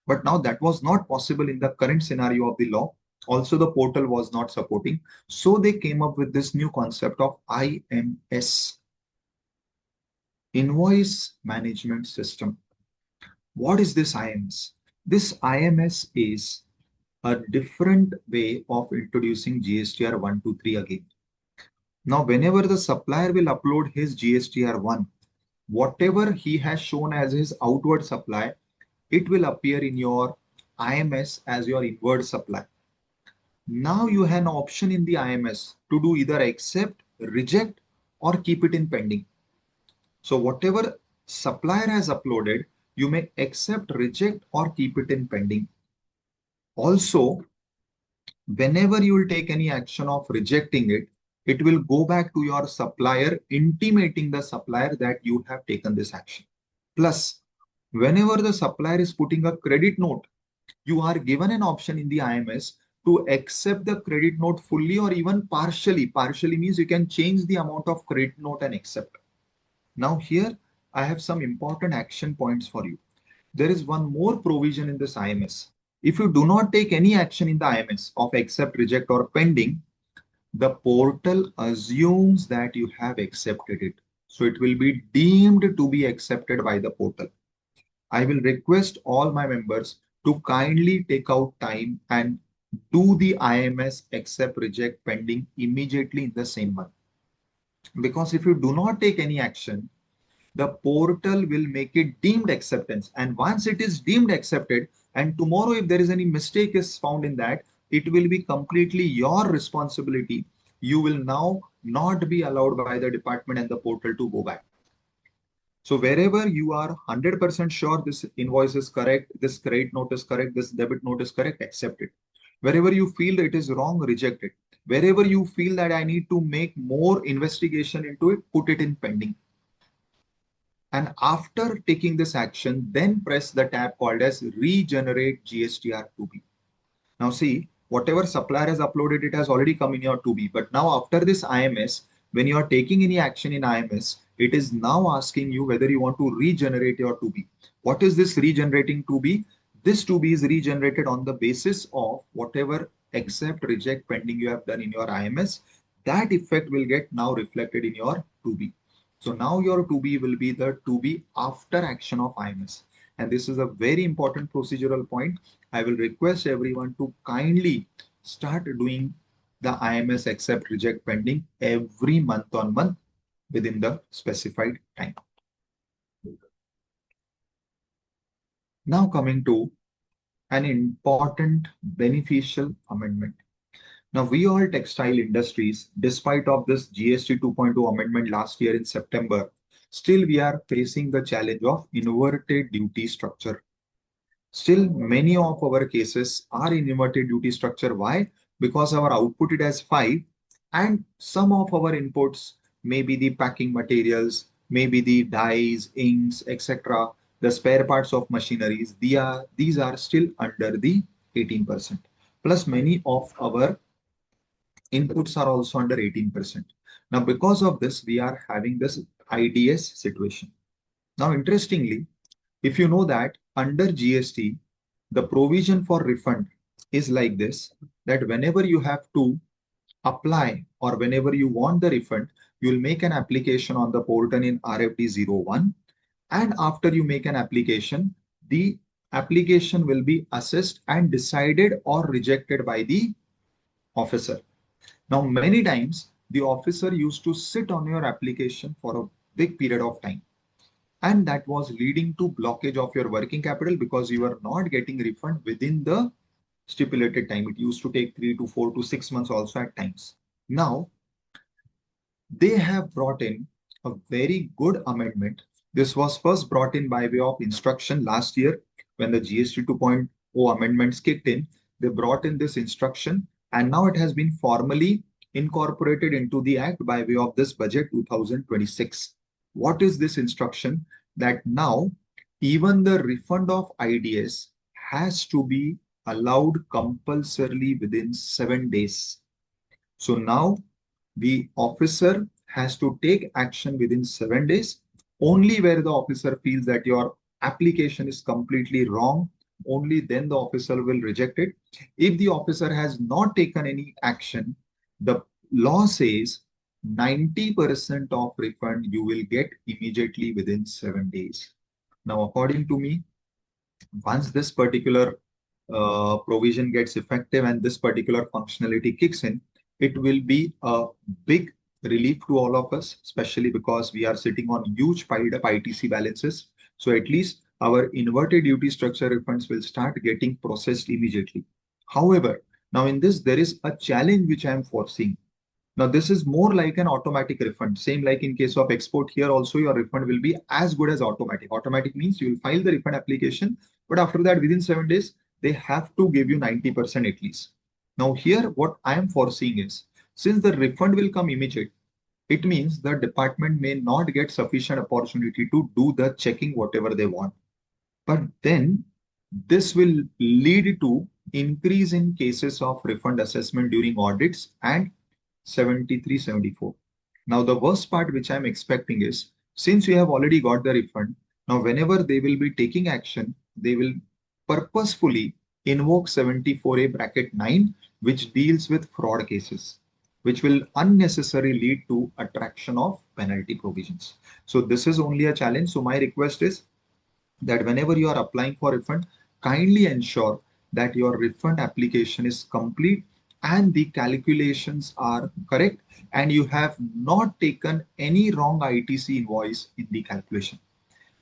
But now that was not possible in the current scenario of the law. Also, the portal was not supporting. So they came up with this new concept of IMS, Invoice Management System. What is this IMS? This IMS is a different way of introducing GSTR 123 again. Now, whenever the supplier will upload his GSTR 1, whatever he has shown as his outward supply, it will appear in your IMS as your inward supply. Now you have an option in the IMS to do either accept, reject, or keep it in pending. So whatever supplier has uploaded, you may accept, reject, or keep it in pending. Also, whenever you will take any action of rejecting it, it will go back to your supplier, intimating the supplier that you have taken this action. Plus, whenever the supplier is putting a credit note, you are given an option in the IMS to accept the credit note fully or even partially. Partially means you can change the amount of credit note and accept. Now here, I have some important action points for you. There is one more provision in this IMS. If you do not take any action in the IMS of accept, reject, or pending, the portal assumes that you have accepted it. So it will be deemed to be accepted by the portal. I will request all my members to kindly take out time and do the IMS accept, reject, pending immediately in the same month. Because if you do not take any action, the portal will make it deemed acceptance. And once it is deemed accepted, and tomorrow if there is any mistake is found in that, it will be completely your responsibility. You will now not be allowed by the department and the portal to go back. So wherever you are 100% sure this invoice is correct, this credit note is correct, this debit note is correct, accept it. Wherever you feel it is wrong, reject it. Wherever you feel that I need to make more investigation into it, put it in pending. And after taking this action, then press the tab called as regenerate GSTR 2B. Now see, whatever supplier has uploaded, it has already come in your 2B. But now after this IMS, when you are taking any action in IMS, it is now asking you whether you want to regenerate your 2B. What is this regenerating 2B? This 2B is regenerated on the basis of whatever accept, reject, pending you have done in your IMS. That effect will get now reflected in your 2B. So now your 2B will be the 2B after action of IMS. And this is a very important procedural point. I will request everyone to kindly start doing the IMS accept, reject, pending every month on month within the specified time. Now coming to an important beneficial amendment. Now we all textile industries, despite of this GST 2.0 amendment last year in September, still we are facing the challenge of inverted duty structure. Still, many of our cases are in inverted duty structure. Why? Because our output it has 5 and some of our inputs, maybe the packing materials, maybe the dyes, inks, etc., the spare parts of machineries, these are still under the 18%. Plus many of our inputs are also under 18%. Now, because of this, we are having this IDS situation. Now, interestingly, if you know that under GST, the provision for refund is like this, that whenever you have to apply or whenever you want the refund, you'll make an application on the portal in RFD01. And after you make an application, the application will be assessed and decided or rejected by the officer. Now, many times the officer used to sit on your application for a big period of time. And that was leading to blockage of your working capital because you are not getting refund within the stipulated time. It used to take 3 to 4 to 6 months also at times. Now, they have brought in a very good amendment. This was first brought in by way of instruction last year when the GST 2.0 amendments kicked in. They brought in this instruction and now it has been formally incorporated into the act by way of this budget 2026. What is this instruction? That now even the refund of IDS has to be allowed compulsorily within 7 days. So now the officer has to take action within 7 days. Only where the officer feels that your application is completely wrong, only then the officer will reject it. If the officer has not taken any action, the law says 90% of refund you will get immediately within 7 days. Now, according to me, once this particular provision gets effective and this particular functionality kicks in, it will be a big relief to all of us, especially because we are sitting on huge piled up ITC balances. So at least our inverted duty structure refunds will start getting processed immediately. However, now in this, there is a challenge which I am foreseeing. Now, this is more like an automatic refund. Same like in case of export, here also your refund will be as good as automatic. Automatic means you will file the refund application, but after that, within 7 days, they have to give you 90% at least. Now, here, what I am foreseeing is, since the refund will come immediate, it means the department may not get sufficient opportunity to do the checking whatever they want. But then this will lead to increase in cases of refund assessment during audits and 73, 74. Now, the worst part which I'm expecting is, since you have already got the refund, now whenever they will be taking action, they will purposefully invoke 74A bracket 9, which deals with fraud cases, which will unnecessarily lead to attraction of penalty provisions. So this is only a challenge. So my request is that whenever you are applying for refund, kindly ensure that your refund application is complete and the calculations are correct and you have not taken any wrong ITC invoice in the calculation.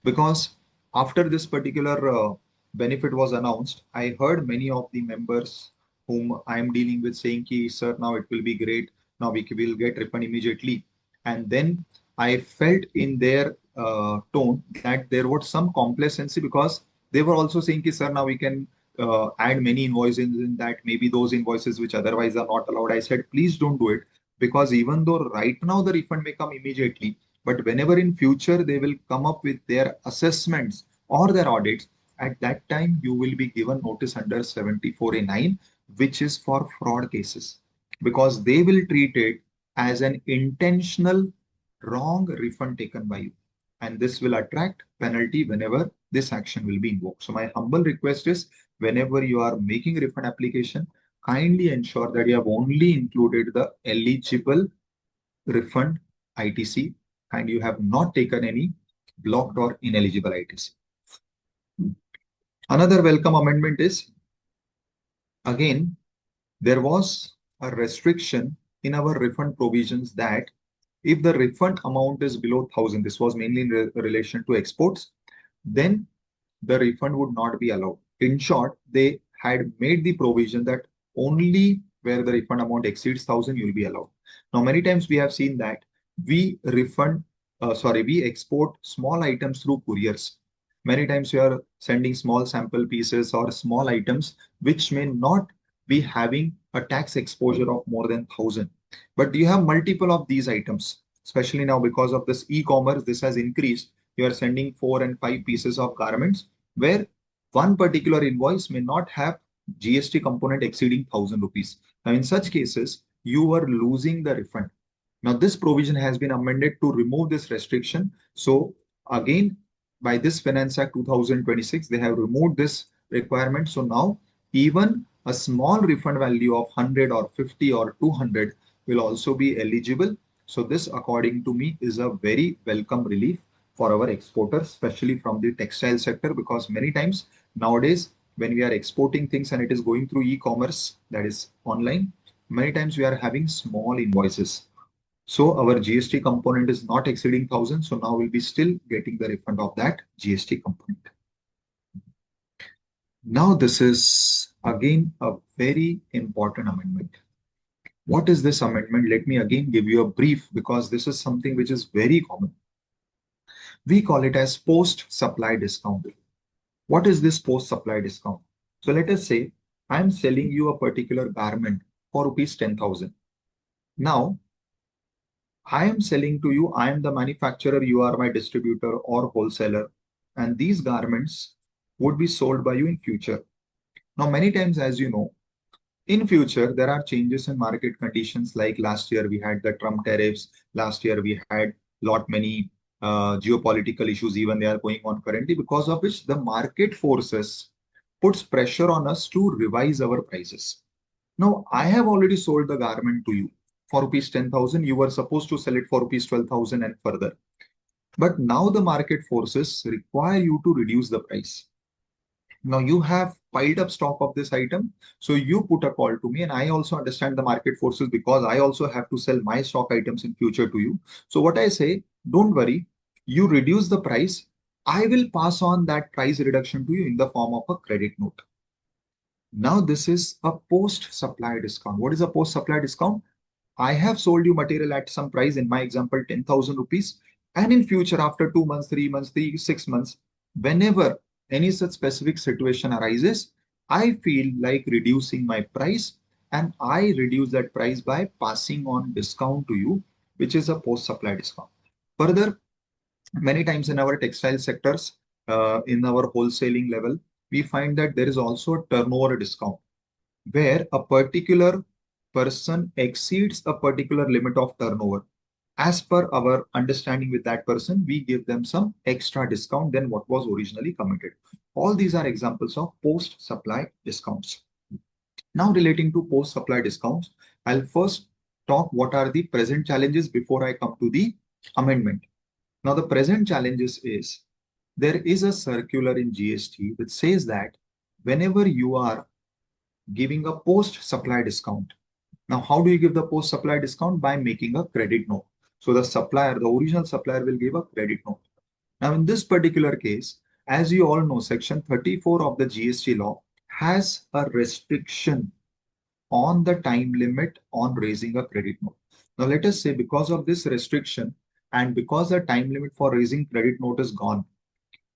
Because after this particular benefit was announced, I heard many of the members whom I am dealing with saying, ki, sir, now it will be great. Now we will get refund immediately. And then I felt in their tone that there was some complacency because they were also saying, ki, sir, now we can add many invoices in that, maybe those invoices which otherwise are not allowed. I said, please don't do it, because even though right now the refund may come immediately, but whenever in future they will come up with their assessments or their audits, at that time you will be given notice under 74A9, which is for fraud cases, because they will treat it as an intentional wrong refund taken by you. And this will attract penalty whenever this action will be invoked. So my humble request is, whenever you are making refund application, kindly ensure that you have only included the eligible refund ITC and you have not taken any blocked or ineligible ITC. Another welcome amendment is, again, there was a restriction in our refund provisions that if the refund amount is below 1,000, this was mainly in relation to exports, then the refund would not be allowed. In short, they had made the provision that only where the refund amount exceeds 1,000, you'll be allowed. Now, many times we have seen that we we export small items through couriers. Many times you are sending small sample pieces or small items which may not be having a tax exposure of more than 1,000. But you have multiple of these items, especially now because of this e-commerce, this has increased. You are sending 4 and 5 pieces of garments where one particular invoice may not have GST component exceeding 1,000 rupees. Now, in such cases, you are losing the refund. Now, this provision has been amended to remove this restriction. So, again, by this Finance Act 2026, they have removed this requirement. So now even a small refund value of 100 or 50 or 200 will also be eligible. So this, according to me, is a very welcome relief for our exporters, especially from the textile sector, because many times nowadays when we are exporting things and it is going through e-commerce, that is online, many times we are having small invoices. So our GST component is not exceeding 1,000. So now we'll be still getting the refund of that GST component. Now this is again a very important amendment. What is this amendment? Let me again give you a brief, because this is something which is very common. We call it as post supply discount. What is this post supply discount? So let us say I'm selling you a particular garment for rupees 10,000. Now I am selling to you, I am the manufacturer, you are my distributor or wholesaler, and these garments would be sold by you in future. Now, many times, as you know, in future, there are changes in market conditions. Like last year, we had the Trump tariffs. Last year, we had lot many geopolitical issues, even they are going on currently, because of which the market forces puts pressure on us to revise our prices. Now, I have already sold the garment to you for rupees 10,000. You were supposed to sell it for rupees 12,000 and further. But now the market forces require you to reduce the price. Now you have piled up stock of this item. So you put a call to me, and I also understand the market forces because I also have to sell my stock items in future to you. So what I say, don't worry, you reduce the price. I will pass on that price reduction to you in the form of a credit note. Now this is a post supply discount. What is a post supply discount? I have sold you material at some price, in my example, 10,000 rupees. And in future, after 2 months, 3 months, 6 months, whenever any such specific situation arises, I feel like reducing my price, and I reduce that price by passing on discount to you, which is a post supply discount. Further, many times in our textile sectors, in our wholesaling level, we find that there is also a turnover discount where a particular person exceeds a particular limit of turnover. As per our understanding with that person, we give them some extra discount than what was originally committed. All these are examples of post-supply discounts. Now, relating to post-supply discounts, I'll first talk what are the present challenges before I come to the amendment. Now, the present challenges is there is a circular in GST which says that whenever you are giving a post supply discount. Now, how do you give the post supply discount? By making a credit note. So the supplier, the original supplier will give a credit note. Now, in this particular case, as you all know, section 34 of the GST law has a restriction on the time limit on raising a credit note. Now, let us say because of this restriction and because the time limit for raising credit note is gone,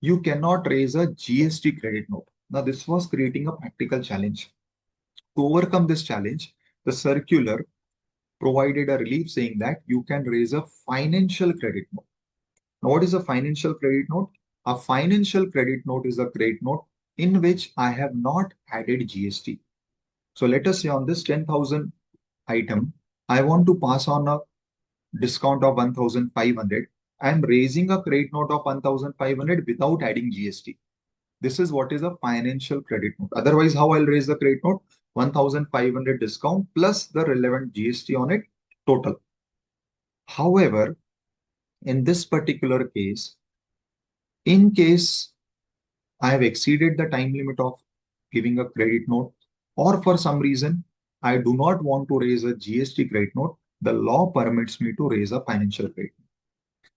you cannot raise a GST credit note. Now, this was creating a practical challenge. To overcome this challenge, the circular provided a relief saying that you can raise a financial credit note. Now, what is a financial credit note? A financial credit note is a credit note in which I have not added GST. So let us say on this 10,000 item, I want to pass on a discount of 1,500. I am raising a credit note of 1,500 without adding GST. This is what is a financial credit note. Otherwise, how I'll raise the credit note? 1,500 discount plus the relevant GST on it total. However, in this particular case, in case I have exceeded the time limit of giving a credit note, or for some reason I do not want to raise a GST credit note, the law permits me to raise a financial credit note.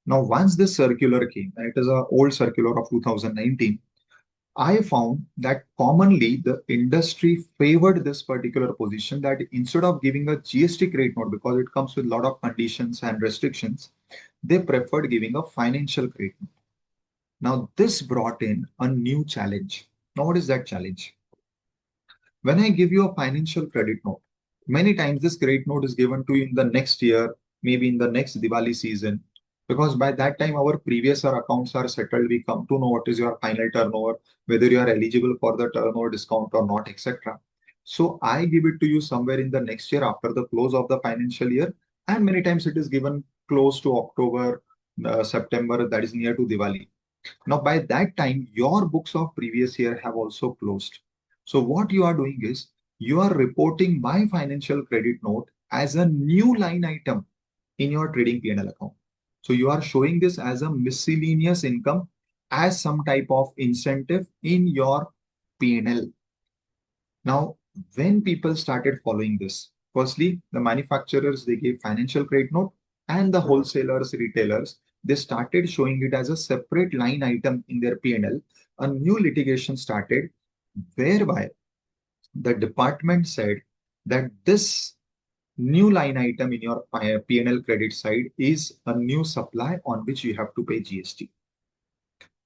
Now, once this circular came, and it is an old circular of 2019, I found that commonly the industry favored this particular position, that instead of giving a GST credit note, because it comes with a lot of conditions and restrictions, they preferred giving a financial credit note. Now, this brought in a new challenge. Now, what is that challenge? When I give you a financial credit note, many times this credit note is given to you in the next year, maybe in the next Diwali season, because by that time our previous year accounts are settled. We come to know what is your final turnover, whether you are eligible for the turnover discount or not, etc. So I give it to you somewhere in the next year after the close of the financial year, and many times it is given close to October, September, that is near to Diwali. Now, by that time, your books of previous year have also closed. So what you are doing is you are reporting my financial credit note as a new line item in your trading P&L account. So you are showing this as a miscellaneous income as some type of incentive in your P&L. Now, when people started following this, firstly, the manufacturers, they gave financial credit note, and the wholesalers, retailers, they started showing it as a separate line item in their P&L. A new litigation started whereby the department said that this new line item in your P&L credit side is a new supply on which you have to pay GST.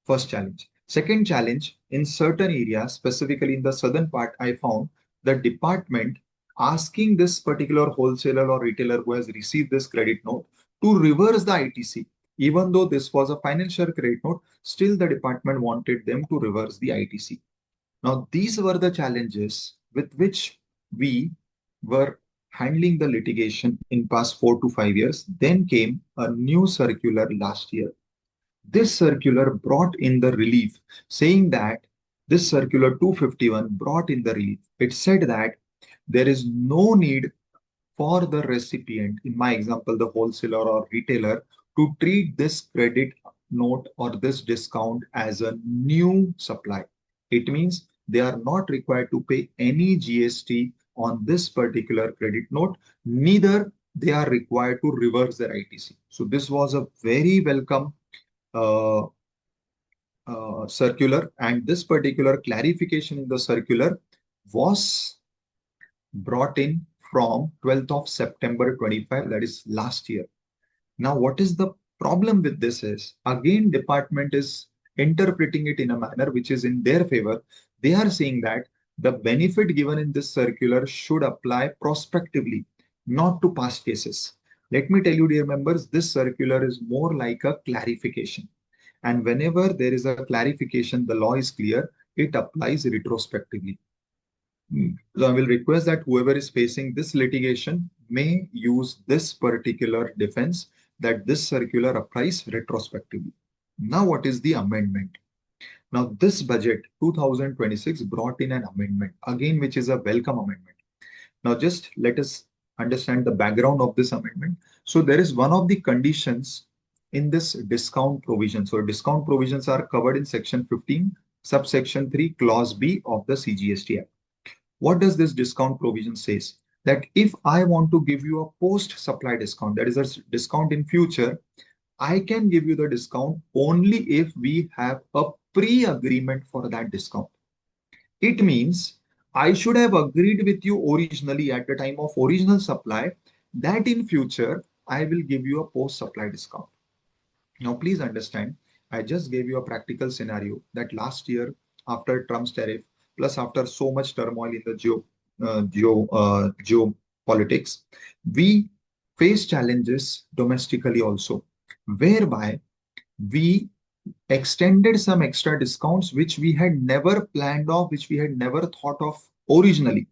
First challenge. Second challenge, in certain areas, specifically in the southern part, I found the department asking this particular wholesaler or retailer who has received this credit note to reverse the ITC. Even though this was a financial credit note, still the department wanted them to reverse the ITC. Now, these were the challenges with which we were handling the litigation in past 4 to 5 years. Then came a new circular last year. This circular brought in the relief, saying that this circular 251 brought in the relief. It said that there is no need for the recipient, in my example, the wholesaler or retailer, to treat this credit note or this discount as a new supply. It means they are not required to pay any GST on this particular credit note, neither they are required to reverse their ITC. So this was a very welcome uh, circular, and this particular clarification in the circular was brought in from 12th of September 25, that is last year. Now, what is the problem with this is, again, department is interpreting it in a manner which is in their favor. They are saying that the benefit given in this circular should apply prospectively, not to past cases. Let me tell you, dear members, this circular is more like a clarification. And whenever there is a clarification, the law is clear, it applies retrospectively. So I will request that whoever is facing this litigation may use this particular defense that this circular applies retrospectively. Now, what is the amendment? Now, this budget 2026 brought in an amendment, again, which is a welcome amendment. Now, just let us understand the background of this amendment. So, there is one of the conditions in this discount provision. So, discount provisions are covered in section 15, subsection 3, clause B of the CGST Act. What does this discount provision says? That if I want to give you a post supply discount, that is a discount in future, I can give you the discount only if we have a pre-agreement for that discount. It means I should have agreed with you originally at the time of original supply that in future I will give you a post supply discount. Now, please understand, I just gave you a practical scenario that last year, after Trump's tariff, plus after so much turmoil in the geopolitics, we face challenges domestically also, whereby we extended some extra discounts which we had never planned of, which we had never thought of originally.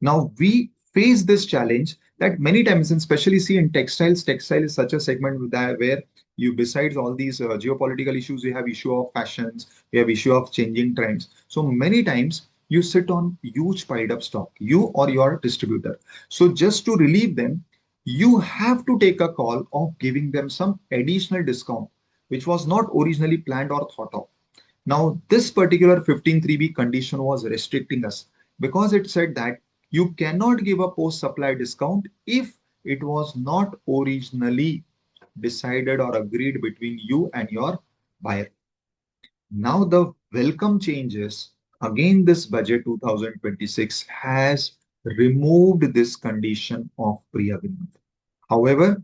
Now we face this challenge that many times, and especially see in textiles, textile is such a segment where you, besides all these geopolitical issues, you have issue of fashions, you have issue of changing trends. So many times you sit on huge piled up stock, you or your distributor. So just to relieve them, you have to take a call of giving them some additional discount, which was not originally planned or thought of. Now, this particular 15(3)(b) condition was restricting us because it said that you cannot give a post-supply discount if it was not originally decided or agreed between you and your buyer. Now, the welcome changes. Again, this budget 2026 has removed this condition of pre-agreement. However,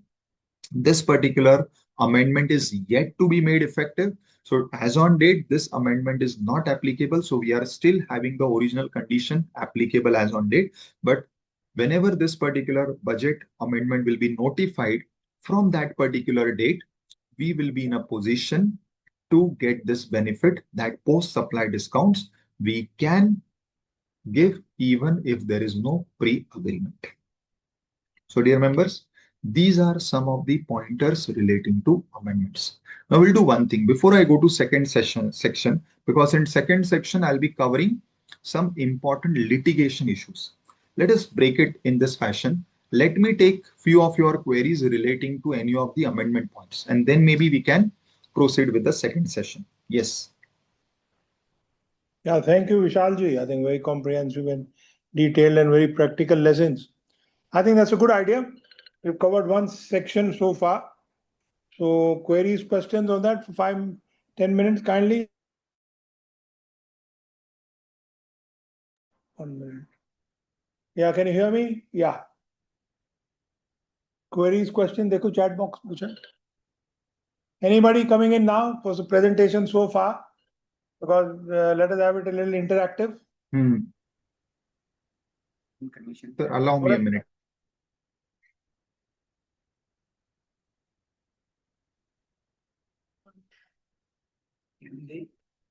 this particular amendment is yet to be made effective. So as on date, this amendment is not applicable. So we are still having the original condition applicable as on date. But whenever this particular budget amendment will be notified from that particular date, we will be in a position to get this benefit that post-supply discounts we can give even if there is no pre-agreement. So dear members, These are some of the pointers relating to amendments. Now we'll do one thing before I go to second section, because in second section I'll be covering some important litigation issues. Let us break it in this fashion. Let me take few of your queries relating to any of the amendment points, and then maybe we can proceed with the second session. Yes. Yeah, thank you, Vishalji. I think very comprehensive and detailed and very practical lessons. I think that's a good idea. We've covered one section so far. So queries, questions on that for 5-10 minutes, kindly. 1 minute. Yeah, can you hear me? Yeah. Queries, question, देखो chat box पूछे. Anybody coming in now for the presentation so far? Because let us have it a little interactive. Sir, allow me a minute.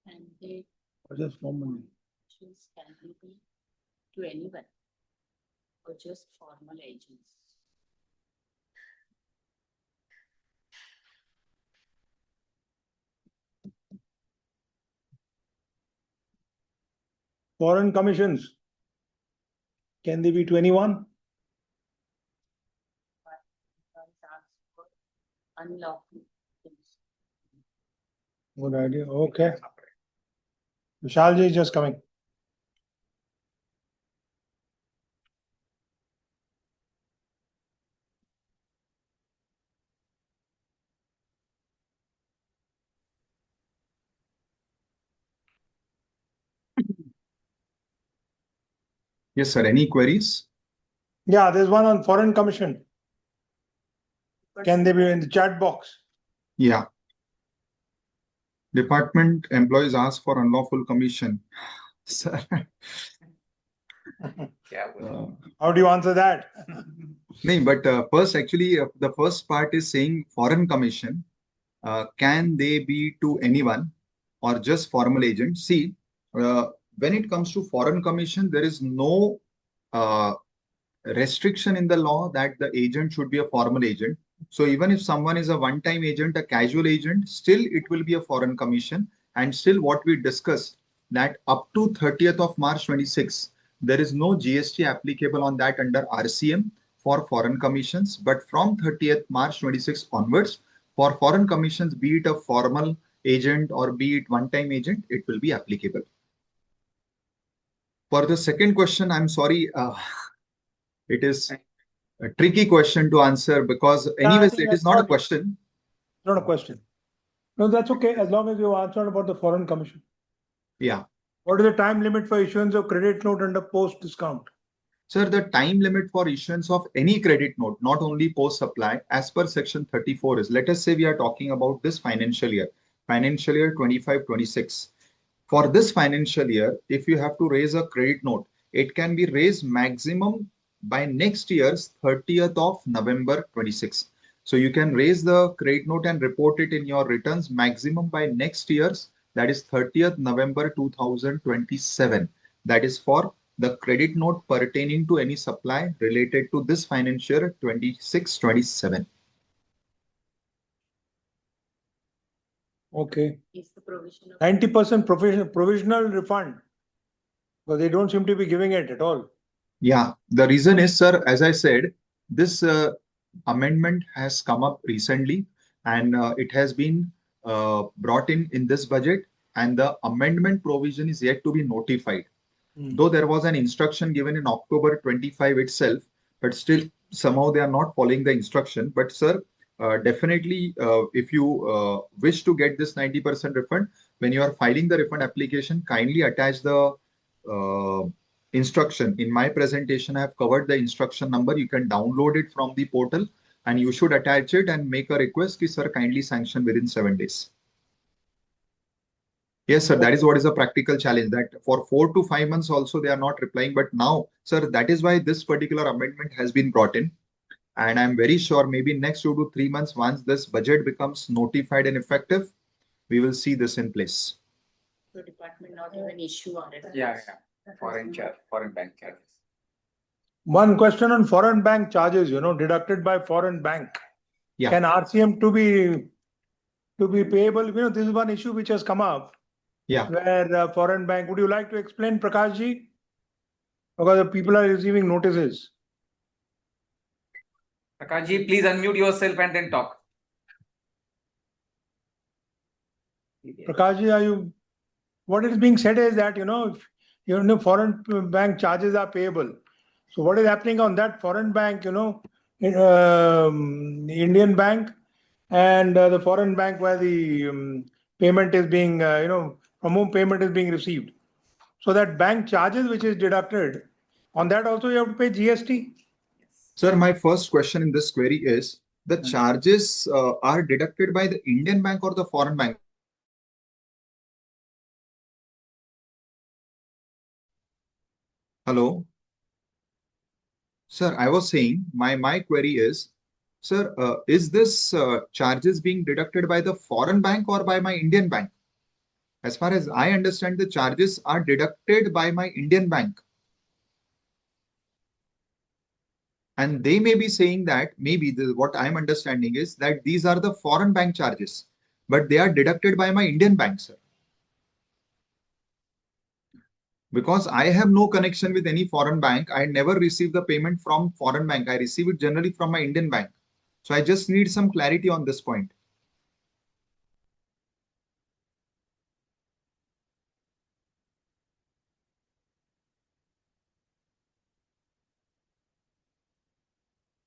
And they Or just formally. choose can be to anyone or just formal agents. Foreign commissions. Can they be to anyone? Unlawful things. Good idea. Okay. Vishalji is just coming. Yes, sir. Any queries? Yeah, there's one on foreign commission. Can they be in the chat box? Yeah. Department employees ask for unlawful commission. Sir. How do you answer that? No, but first, actually, the first part is saying foreign commission. Can they be to anyone or just formal agent? See, when it comes to foreign commission, there is no restriction in the law that the agent should be a formal agent. So even if someone is a one-time agent, a casual agent, still it will be a foreign commission. And still what we discussed that up to 30th of March 26, there is no GST applicable on that under RCM for foreign commissions. But from 30th March 26 onwards, for foreign commissions, be it a formal agent or be it one-time agent, it will be applicable. For the second question, I'm sorry, it is a tricky question to answer because anyways, it is not a question. Not a question. No, that's okay, as long as you answered about the foreign commission. Yeah. What is the time limit for issuance of credit note under post discount? Sir, the time limit for issuance of any credit note, not only post supply, as per section 34 is, let us say we are talking about this financial year 25-26. For this financial year, if you have to raise a credit note, it can be raised maximum by next year's 30th of November 26. So you can raise the credit note and report it in your returns maximum by next year's, that is 30th November 2027. That is for the credit note pertaining to any supply related to this financial year 26-27. Okay. Is the provision of 90% provisional refund. Because they don't seem to be giving it at all. Yeah, the reason is, sir, as I said, this amendment has come up recently and it has been brought in this budget, and the amendment provision is yet to be notified. Though there was an instruction given in October 25 itself, but still somehow they are not following the instruction. But sir, definitely if you wish to get this 90% refund, when you are filing the refund application, kindly attach the instruction. In my presentation, I have covered the instruction number. You can download it from the portal and you should attach it and make a request ki sir kindly sanction within 7 days. Yes, sir. That is what is a practical challenge, that for 4 to 5 months also they are not replying. But now, sir, that is why this particular amendment has been brought in. And I'm very sure maybe next 2 to 3 months, once this budget becomes notified and effective, we will see this in place. the department not even issue on it? Yeah. Foreign bank charges. One question on foreign bank charges, deducted by foreign bank. Yeah. Can RCM to be payable? This is one issue which has come up. Yeah. Where foreign bank, would you like to explain, Prakashji? Because the people are receiving notices. Prakashji, please unmute yourself and then talk. Prakashji, what is being said is that, if, foreign bank charges are payable. So what is happening on that foreign bank, Indian bank and the foreign bank where the payment is being, from whom payment is being received. So that bank charges which is deducted, on that also you have to pay GST. Sir, my first question in this query is, the charges are deducted by the Indian bank or the foreign bank? Hello? Sir, I was saying, my query is, sir, is this charges being deducted by the foreign bank or by my Indian bank? As far as I understand, the charges are deducted by my Indian bank. And they may be saying that what I'm understanding is that these are the foreign bank charges, but they are deducted by my Indian bank, sir. Because I have no connection with any foreign bank, I never receive the payment from foreign bank. I receive it generally from my Indian bank. So I just need some clarity on this point.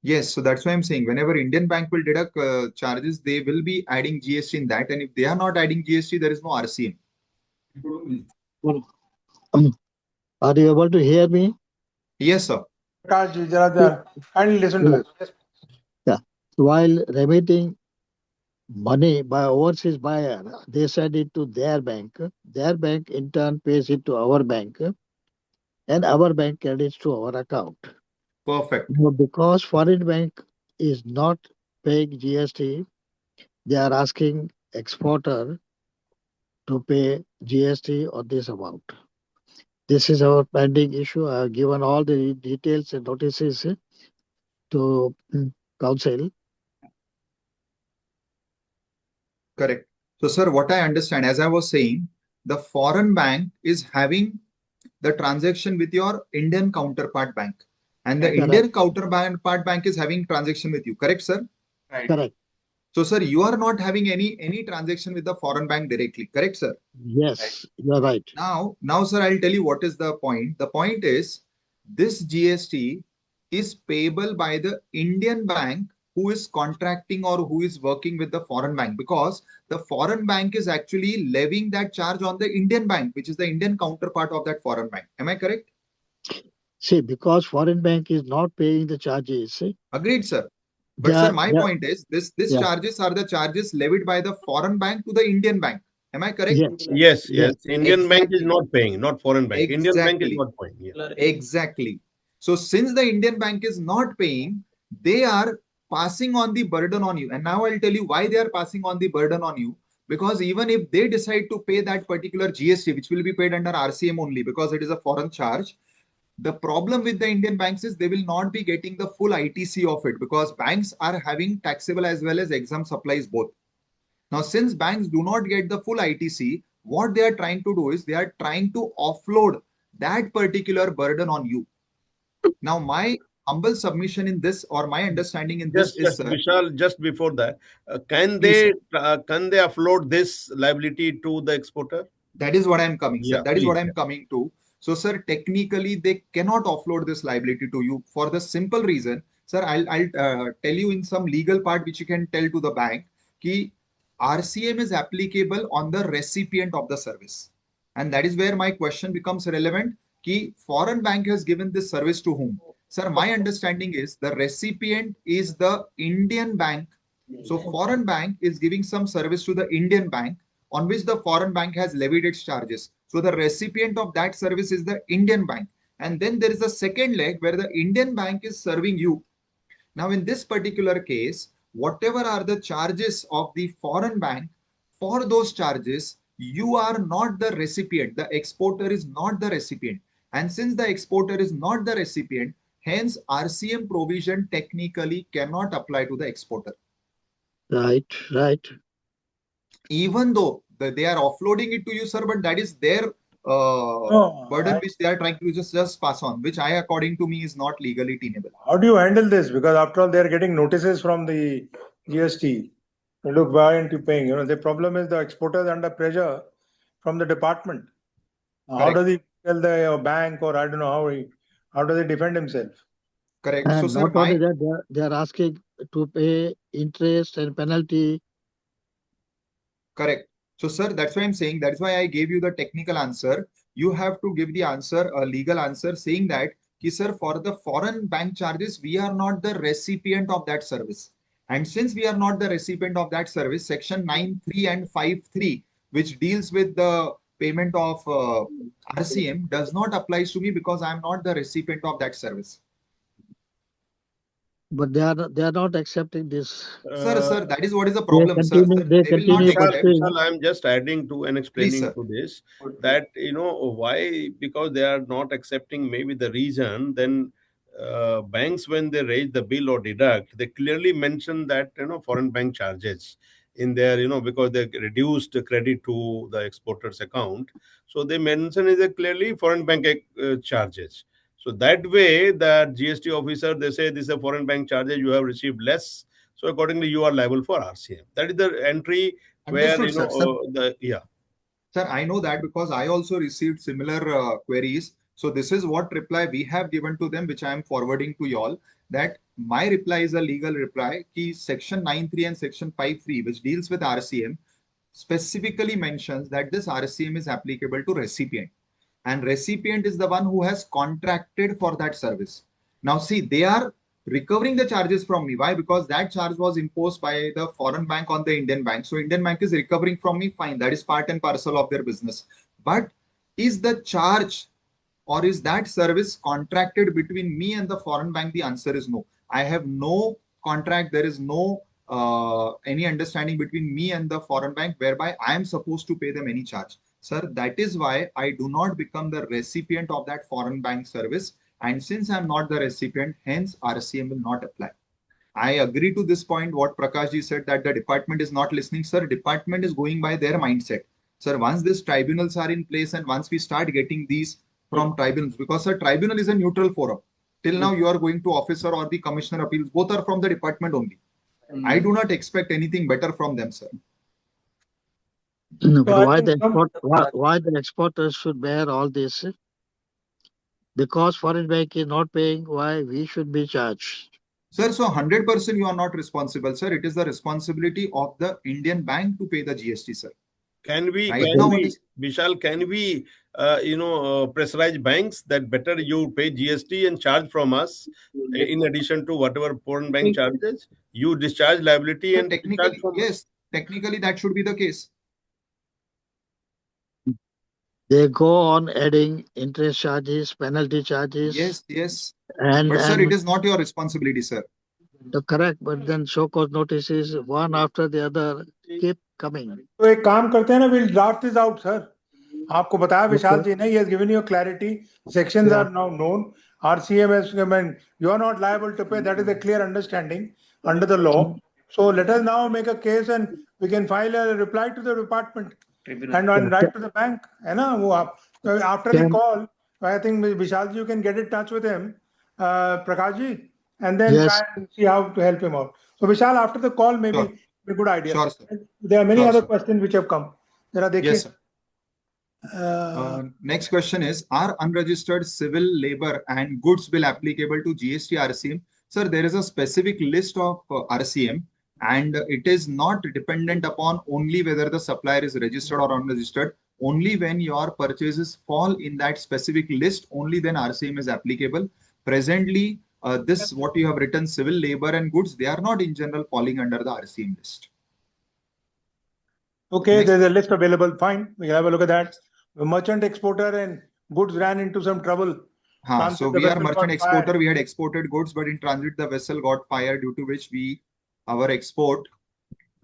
Yes, so that's why I'm saying whenever Indian bank will deduct charges, they will be adding GST in that. And if they are not adding GST, there is no RCM. Are you able to hear me? Yes, sir. Prakashji, kindly listen to this. Yeah. While remitting money by overseas buyer, they send it to their bank. Their bank in turn pays it to our bank, and our bank credits to our account. Perfect. Now, because foreign bank is not paying GST, they are asking exporter to pay GST on this amount. This is our pending issue. I have given all the details and notices to council. Correct. So, sir, what I understand, as I was saying, the foreign bank is having the transaction with your Indian counterpart bank, and the Correct. Indian counterpart bank is having transaction with you. Correct, sir? Right. Correct. So, sir, you are not having any transaction with the foreign bank directly. Correct, sir? Yes, you're right. Now, sir, I'll tell you what is the point. The point is this GST is payable by the Indian bank who is contracting or who is working with the foreign bank, because the foreign bank is actually levying that charge on the Indian bank, which is the Indian counterpart of that foreign bank. Am I correct? See, because foreign bank is not paying the charges, Agreed, sir. they But sir, are, my they are- point is this yeah. charges are the charges levied by the foreign bank to the Indian bank. Am I correct? Yes, Yes. Indian bank is Exactly. not paying, not foreign bank. Indian bank is Exactly. not paying. Yeah. Exactly. So since the Indian bank is not paying, they are passing on the burden on you. And now I'll tell you why they are passing on the burden on you. Because even if they decide to pay that particular GST, which will be paid under RCM only because it is a foreign charge, the problem with the Indian banks is they will not be getting the full ITC of it, because banks are having taxable as well as exempt supplies both. Now, since banks do not get the full ITC, what they are trying to do is they are trying to offload that particular burden on you. Now, my humble submission in this, or my understanding in this is, Vishal, just before that, can please, they offload this liability to the exporter? that is what I'm coming, sir. Yeah, That is please, what I'm coming to. So, sir, technically, they cannot offload this liability to you for the simple reason, sir. I'll tell you in some legal part which you can tell to the bank, ki RCM is applicable on the recipient of the service, and that is where my question becomes relevant. Ki foreign bank has given this service to whom? Sir, my understanding is the recipient is the Indian bank. So, foreign bank is giving some service to the Indian bank, on which the foreign bank has levied its charges. So the recipient of that service is the Indian bank. And then there is a second leg where the Indian bank is serving you. Now, in this particular case, whatever are the charges of the foreign bank, for those charges, you are not the recipient. The exporter is not the recipient. And since the exporter is not the recipient, Hence, RCM provision technically cannot apply to the exporter. Right, right. Even though they are offloading it to you, sir, but that is their burden which they are trying to just pass on, which according to me, is not legally tenable. How do you handle this? Because after all, they are getting notices from the GST. Look, why aren't you paying? The problem is the exporter is under pressure from the department. How Correct. does he tell the bank, or I don't know how does he defend himself? Correct. And So, sir, not only that, they are asking to pay interest and penalty. correct. So, sir, that's why I'm saying, that's why I gave you the technical answer. You have to give the answer, a legal answer, saying that, sir, for the foreign bank charges, we are not the recipient of that service. And since we are not the recipient of that service, section 9(3) and 5(3), which deals with the payment of RCM, does not apply to me because I'm not the recipient of that service. But they are not accepting this. Sir, that is what is the problem, sir. They They will not continue accept. pursuing. I'm just adding to and explaining sir. to this that why, because they are not accepting maybe the reason. Then banks, when they raise the bill or deduct, they clearly mention that foreign bank charges in their because they reduced the credit to the exporter's account, so they mention is clearly foreign bank charges. So that way, the GST officer, they say this is a foreign bank charges, you have received less. So accordingly, you are liable for RCM. That is the entry where Understood, sir. yeah. Sir, I know that because I also received similar queries. So this is what reply we have given to them, which I am forwarding to you all. That my reply is a legal reply. Key section 9(3) and section 5(3), which deals with RCM, specifically mentions that this RCM is applicable to recipient. And recipient is the one who has contracted for that service. Now, see, they are recovering the charges from me. Why? Because that charge was imposed by the foreign bank on the Indian bank. So Indian bank is recovering from me. Fine. That is part and parcel of their business. But is the charge or is that service contracted between me and the foreign bank? The answer is no. I have no contract. There is no any understanding between me and the foreign bank whereby I am supposed to pay them any charge. Sir, that is why I do not become the recipient of that foreign bank service. And since I'm not the recipient, hence RCM will not apply. I agree to this point, what Prakash ji said, that the department is not listening. Sir, department is going by their mindset. Sir, once these tribunals are in place and once we start getting these from tribunals, because sir, tribunal is a neutral forum. Till now, you are going to officer or the commissioner appeals, both are from the department only. I do not expect anything better from them, sir. No, So but I why think why the exporters should bear all this? Because foreign bank is not paying, why we should be charged? Sir, so 100% you are not responsible, sir. It is the responsibility of the Indian bank to pay the GST, sir. Vishal, can we pressurize banks that better you pay GST and charge from us in addition to whatever foreign bank charges? You discharge liability So and discharge technically, from us. yes, technically that should be the case. They go on adding interest charges, penalty charges. Yes, yes. And But sir, it is not your responsibility, sir. correct, but then show cause notices one after the other keep coming. तो एक काम करते हैं ना, we'll draft this out, sir. आपको बताया विशाल जी ने, he has given you clarity. Sections are now known. RCM has given, you are not liable to pay. That is a clear understanding under the law. So let us now make a case and we can file a reply to the department and write to the bank. है ना वो आप after the call, I think Vishal ji, you can get in touch with him, Prakash ji, and then try and see how to help him out. So Vishal, after the call, maybe a good idea. Sure, sir. There are many Sure, other sir. questions which have come. Yes, sir. Next question is, are unregistered civil labor and goods bill applicable to GST RCM? Sir, there is a specific list of RCM and it is not dependent upon only whether the supplier is registered or unregistered. Only when your purchases fall in that specific list, only then RCM is applicable. Presently, this what you have written, civil labor and goods, they are not in general falling under the RCM list. Okay, there's a list available. Fine, we have a look at that. The merchant exporter and goods ran into some trouble. So we are merchant exporter. We had exported goods, but in transit the vessel got fired, due to which our export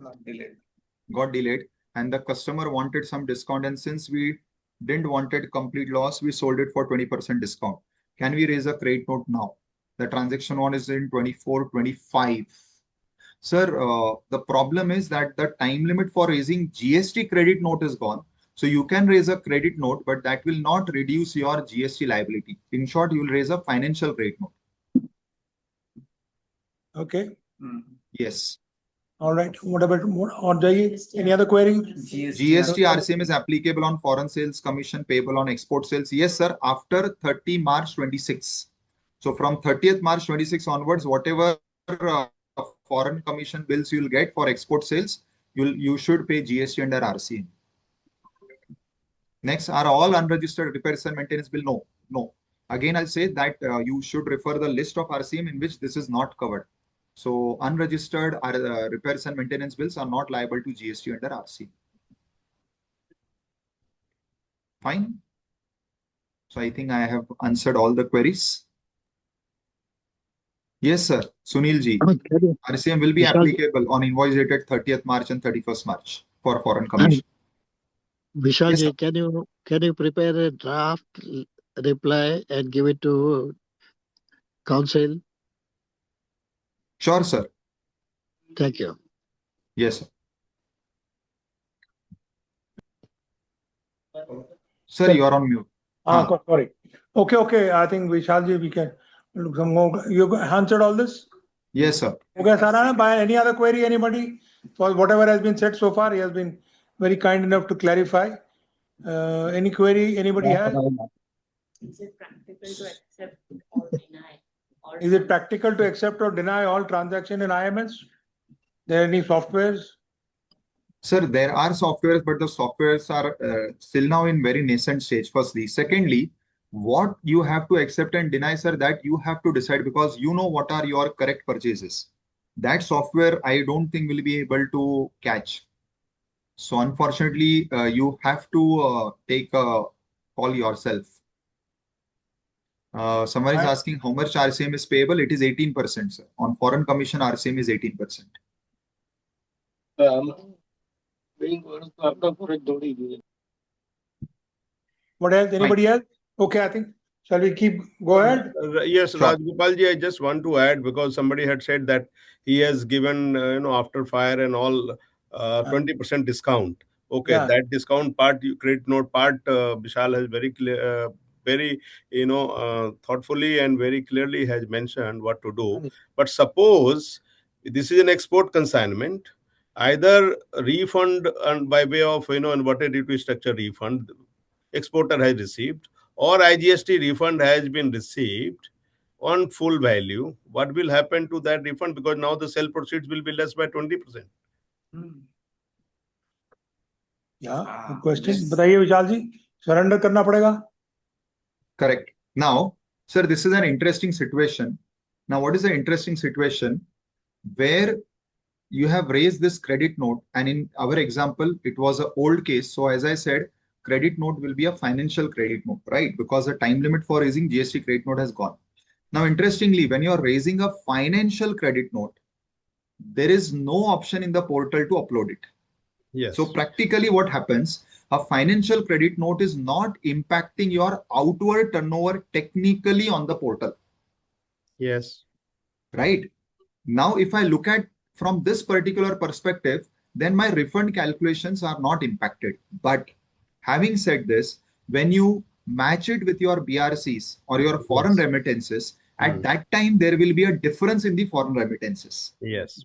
got delayed, and the customer wanted some discount. And since we didn't wanted complete loss, we sold it for 20% discount. Can we raise a credit note now? The transaction one is in 24-25. Sir, the problem is that the time limit for raising GST credit note is gone. So you can raise a credit note, but that will not reduce your GST liability. In short, you will raise a financial credit note. Okay, Yes. all right. What about more? Or any other query? GST RCM is applicable on foreign sales commission payable on export sales. Yes, sir. After 30 March 26. So from 30th March 26 onwards, whatever foreign commission bills you will get for export sales, you should pay GST under RCM. Next, are all unregistered repairs and maintenance bill? No, no. Again, I'll say that you should refer the list of RCM in which this is not covered. So unregistered repairs and maintenance bills are not liable to GST under RCM. Fine. So I think I have answered all the queries. Yes, sir. Sunil ji. RCM will be applicable on invoice dated 30th March and 31st March for foreign commission. Vishal Yes, ji, sir. can you prepare a draft reply and give it to council? Sure, sir. Thank you. Yes, sir. Sir, you are on mute. Sorry. Okay. I think Vishalji, we can look some more. You answered all this? Yes, sir. Okay, Sarana, by any other query, anybody? For whatever has been said so far, he has been very kind enough to clarify. Any query anybody has? Is it practical to accept or deny? Is it practical to accept or deny all transaction in IMS? There are any softwares? Sir, there are softwares, but the softwares are still now in very nascent stage, firstly. Secondly, what you have to accept and deny, sir, that you have to decide because you know what are your correct purchases. That software, I don't think will be able to catch. So unfortunately, you have to take a call yourself. Someone is asking how much RCM is payable. It is 18%, sir. On foreign commission, RCM is 18%. What else? Anybody else? Okay, I think. Shall we go ahead? Yes, Sure. Rajgopal ji, I just want to add because somebody had said that he has given, after fire and all 20% discount. Okay, Yeah. that discount part, credit note part, Vishal has very clear, very, thoughtfully and very clearly has mentioned what to do. But suppose this is an export consignment, either refund and by way of, and what a duty structure refund exporter has received, or IGST refund has been received on full value, what will happen to that refund? Because now the sale proceeds will be less by 20%. Yeah, good question. बताइए विशाल जी, surrender करना पड़ेगा? Correct. Now, sir, this is an interesting situation. Now, what is the interesting situation? Where you have raised this credit note, and in our example, it was an old case. So as I said, credit note will be a financial credit note, right? Because the time limit for raising GST credit note has gone. Now, interestingly, when you're raising a financial credit note, there is no option in the portal to upload it. Yes. So practically what happens, a financial credit note is not impacting your outward turnover technically on the portal. Yes. Right. Now, if I look at from this particular perspective, then my refund calculations are not impacted. But having said this, when you match it with your BRCs or your foreign remittances, at that time, there will be a difference in the foreign remittances. Yes.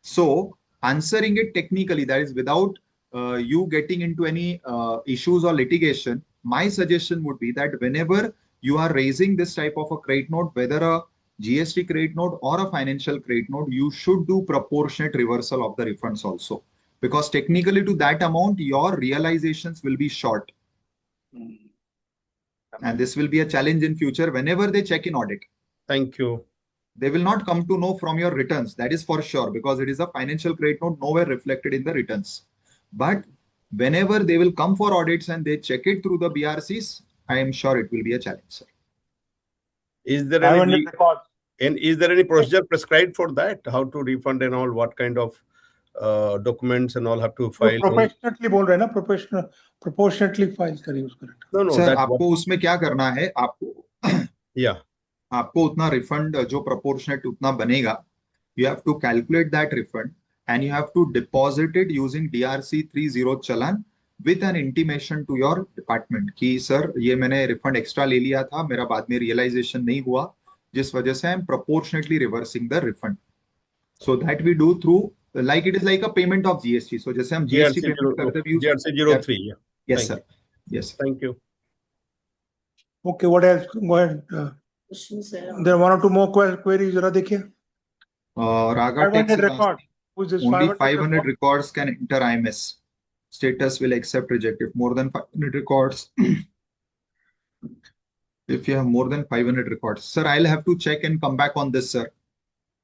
So answering it technically, that is without you getting into any issues or litigation, my suggestion would be that whenever you are raising this type of a credit note, whether a GST credit note or a financial credit note, you should do proportionate reversal of the refunds also. Because technically to that amount, your realizations will be short. And this will be a challenge in future whenever they check in audit. Thank you. They will not come to know from your returns. That is for sure, because it is a financial credit note nowhere reflected in the returns. But whenever they will come for audits and they check it through the BRCs, I am sure it will be a challenge, sir. Is there any procedure prescribed for that? How to refund and all? What kind of documents and all have to file? Proportionately बोल रहे हैं ना, proportionately file करिए उसको. No, sir, आपको उसमें क्या करना है? आपको आपको उतना रिफंड जो प्रोपोर्शनेट उतना बनेगा, you have to calculate that refund and you have to deposit it using DRC 30 challan with an intimation to your department कि सर ये मैंने रिफंड एक्स्ट्रा ले लिया था, मेरा बाद में रियलाइजेशन नहीं हुआ, जिस वजह से I am proportionately reversing the refund. So that we do through, like it is like a payment of GST. So जैसे हम GST पेमेंट करते हैं, GRC 03. Yeah. yes sir, yes. Thank you. Okay, what else? Go ahead. Questions, There are one or two more queries. जरा देखिए. Raga 500 Tex is record. Who is this? only 500 500 record? records can enter IMS. Status will accept reject if more than 500 records. If you have more than 500 records, sir, I'll have to check and come back on this, sir.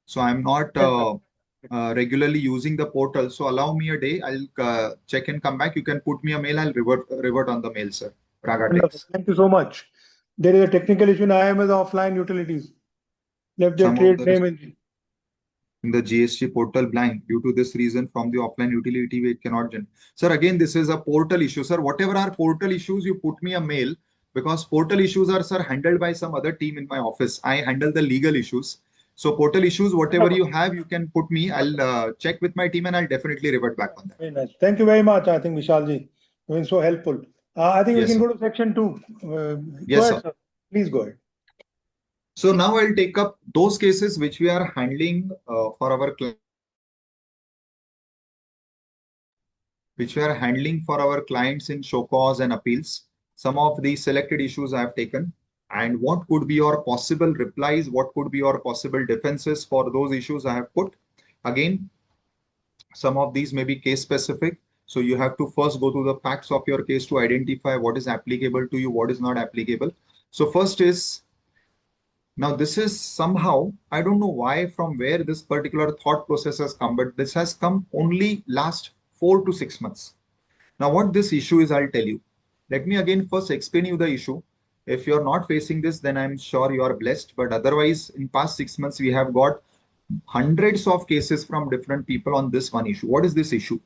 So I'm not regularly using the portal. So allow me a day. I'll check and come back. You can put me a mail. I'll revert on the mail, sir. Raga Wonderful. Tex. Thank you so much. There is a technical issue in IMS offline utilities. Left their Some of trade the name in the GST portal blank due to this reason from the offline utility it cannot generate. Sir, again, this is a portal issue. Sir, whatever are portal issues, you put me a mail, because portal issues are, sir, handled by some other team in my office. I handle the legal issues. So portal issues, whatever you have, you can put me. I'll check with my team and I'll definitely revert back on that. Very nice. Thank you very much. I think Vishalji, you've been so helpful. I think Yes, we can sir. go to section 2. Yes, Go ahead, sir. sir. Please go ahead. So now I'll take up those cases which we are handling for our clients in show cause and appeals. Some of the selected issues I have taken, and what could be your possible replies, what could be your possible defenses for those issues I have put. Again, some of these may be case specific. So you have to first go to the facts of your case to identify what is applicable to you, what is not applicable. So first is, now this is somehow, I don't know why, from where this particular thought process has come, but this has come only last 4 to 6 months. Now what this issue is, I'll tell you. Let me again first explain you the issue. If you're not facing this, then I'm sure you are blessed. But otherwise, in past 6 months, we have got hundreds of cases from different people on this one issue. What is this issue?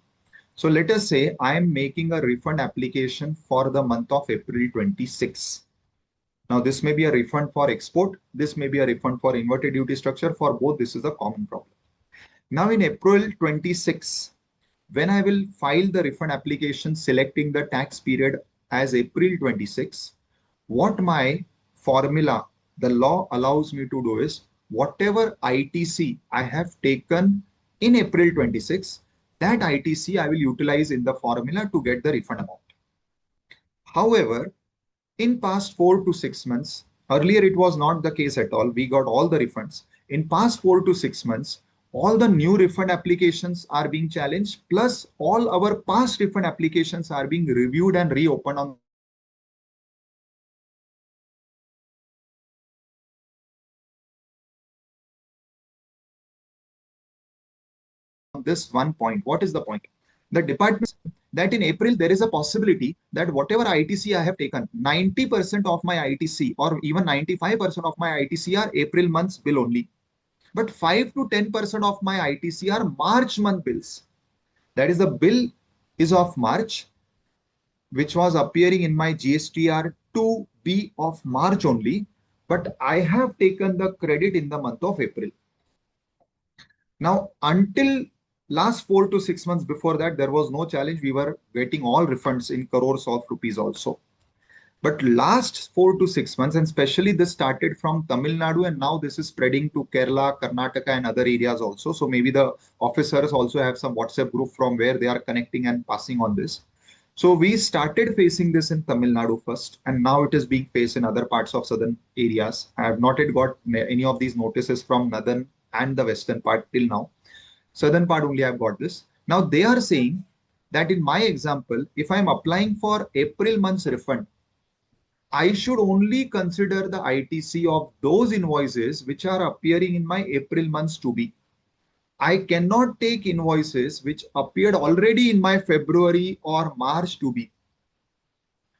So let us say I am making a refund application for the month of April 26. Now this may be a refund for export. This may be a refund for inverted duty structure. For both, this is a common problem. Now in April 26, when I will file the refund application selecting the tax period as April 26, what my formula, the law allows me to do is, whatever ITC I have taken in April 26, that ITC I will utilize in the formula to get the refund amount. However, in past 4 to 6 months, earlier it was not the case at all. We got all the refunds. In past 4 to 6 months, all the new refund applications are being challenged, plus all our past refund applications are being reviewed and reopened on this one point. What is the point? The department that in April there is a possibility that whatever ITC I have taken, 90% of my ITC or even 95% of my ITC are April month's bill only. But 5 to 10% of my ITC are March month bills. That is, the bill is of March, which was appearing in my GSTR 2B of March only, but I have taken the credit in the month of April. Now, until last 4 to 6 months before that, there was no challenge. We were getting all refunds in crores of rupees also. But last 4 to 6 months, and especially this started from Tamil Nadu, and now this is spreading to Kerala, Karnataka, and other areas also. So maybe the officers also have some WhatsApp group from where they are connecting and passing on this. So we started facing this in Tamil Nadu first, and now it is being faced in other parts of southern areas. I have not yet got any of these notices from northern and the western part till now. Southern part only I've got this. Now they are saying that in my example, if I'm applying for April month's refund, I should only consider the ITC of those invoices which are appearing in my April month's to be. I cannot take invoices which appeared already in my February or March to be.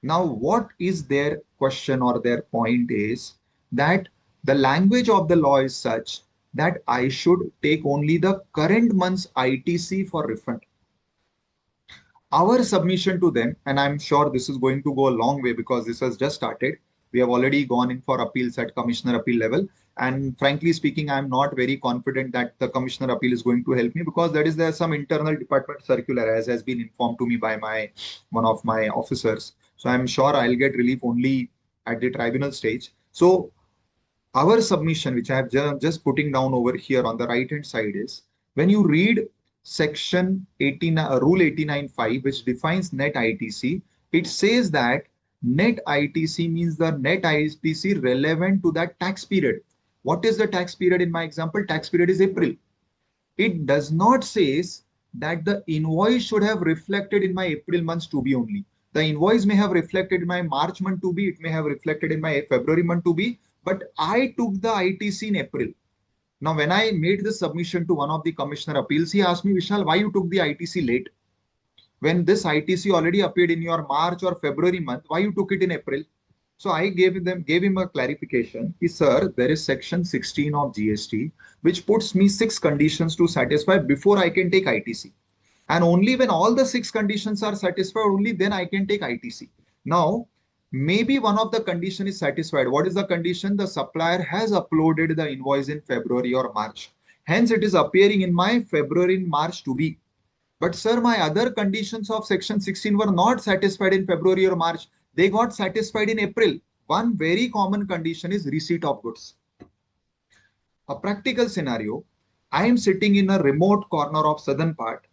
Now, what is their question or their point is that the language of the law is such that I should take only the current month's ITC for refund. Our submission to them, and I'm sure this is going to go a long way because this has just started, We have already gone in for appeals at commissioner appeal level. And frankly speaking, I'm not very confident that the commissioner appeal is going to help me, because there's some internal department circular, as has been informed to me by one of my officers. So I'm sure I'll get relief only at the tribunal stage. So our submission, which I have just putting down over here on the right hand side, is when you read section 89, rule 89.5, which defines net ITC, it says that net ITC means the net ITC relevant to that tax period. What is the tax period in my example? Tax period is April. It does not say that the invoice should have reflected in my April months to be only. The invoice may have reflected in my March month to be, it may have reflected in my February month to be, but I took the ITC in April. Now, when I made this submission to one of the commissioner appeals, he asked me, Vishal, why you took the ITC late? When this ITC already appeared in your March or February month, why you took it in April? So I gave him a clarification. Sir, there is section 16 of GST, which puts me 6 conditions to satisfy before I can take ITC. And only when all the 6 conditions are satisfied, only then I can take ITC. Now, maybe one of the condition is satisfied. What is the condition? The supplier has uploaded the invoice in February or March. Hence, it is appearing in my February and March to be. But sir, my other conditions of section 16 were not satisfied in February or March. They got satisfied in April. One very common condition is receipt of goods. A practical scenario, I am sitting in a remote corner of southern part.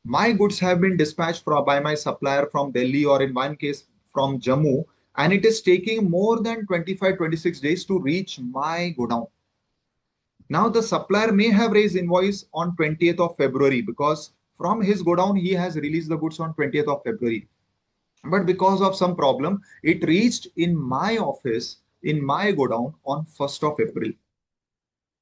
My goods have been dispatched by my supplier from Delhi, or in one case from Jammu, and it is taking more than 25-26 days to reach my godown. Now the supplier may have raised invoice on 20th of February, because from his godown he has released the goods on 20th of February. But because of some problem, it reached in my office, in my godown on 1st of April.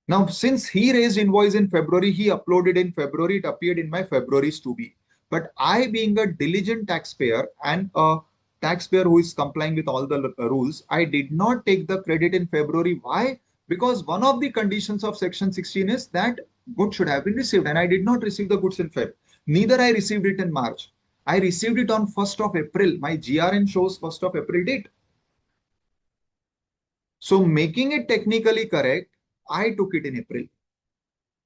Now, since he raised invoice in February, he uploaded in February, it appeared in my February's to be. But I, being a diligent taxpayer and a taxpayer who is complying with all the rules, I did not take the credit in February. Why? Because one of the conditions of section 16 is that goods should have been received, and I did not receive the goods in Feb. Neither I received it in March. I received it on 1st of April. My GRN shows 1st of April date. So making it technically correct, I took it in April.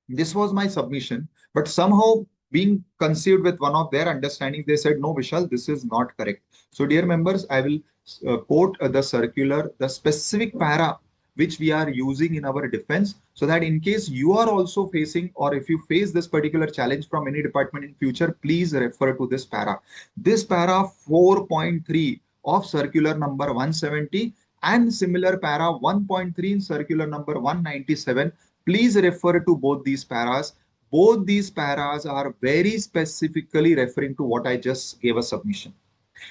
This was my submission, but somehow being conceived with one of their understanding, they said, no, Vishal, this is not correct. So dear members, I will quote the circular, the specific para which we are using in our defense, so that in case you are also facing, or if you face this particular challenge from any department in future, please refer to this para. This para 4.3 of circular number 170 and similar para 1.3 in circular number 197. Please refer to both these paras. Both these paras are very specifically referring to what I just gave a submission.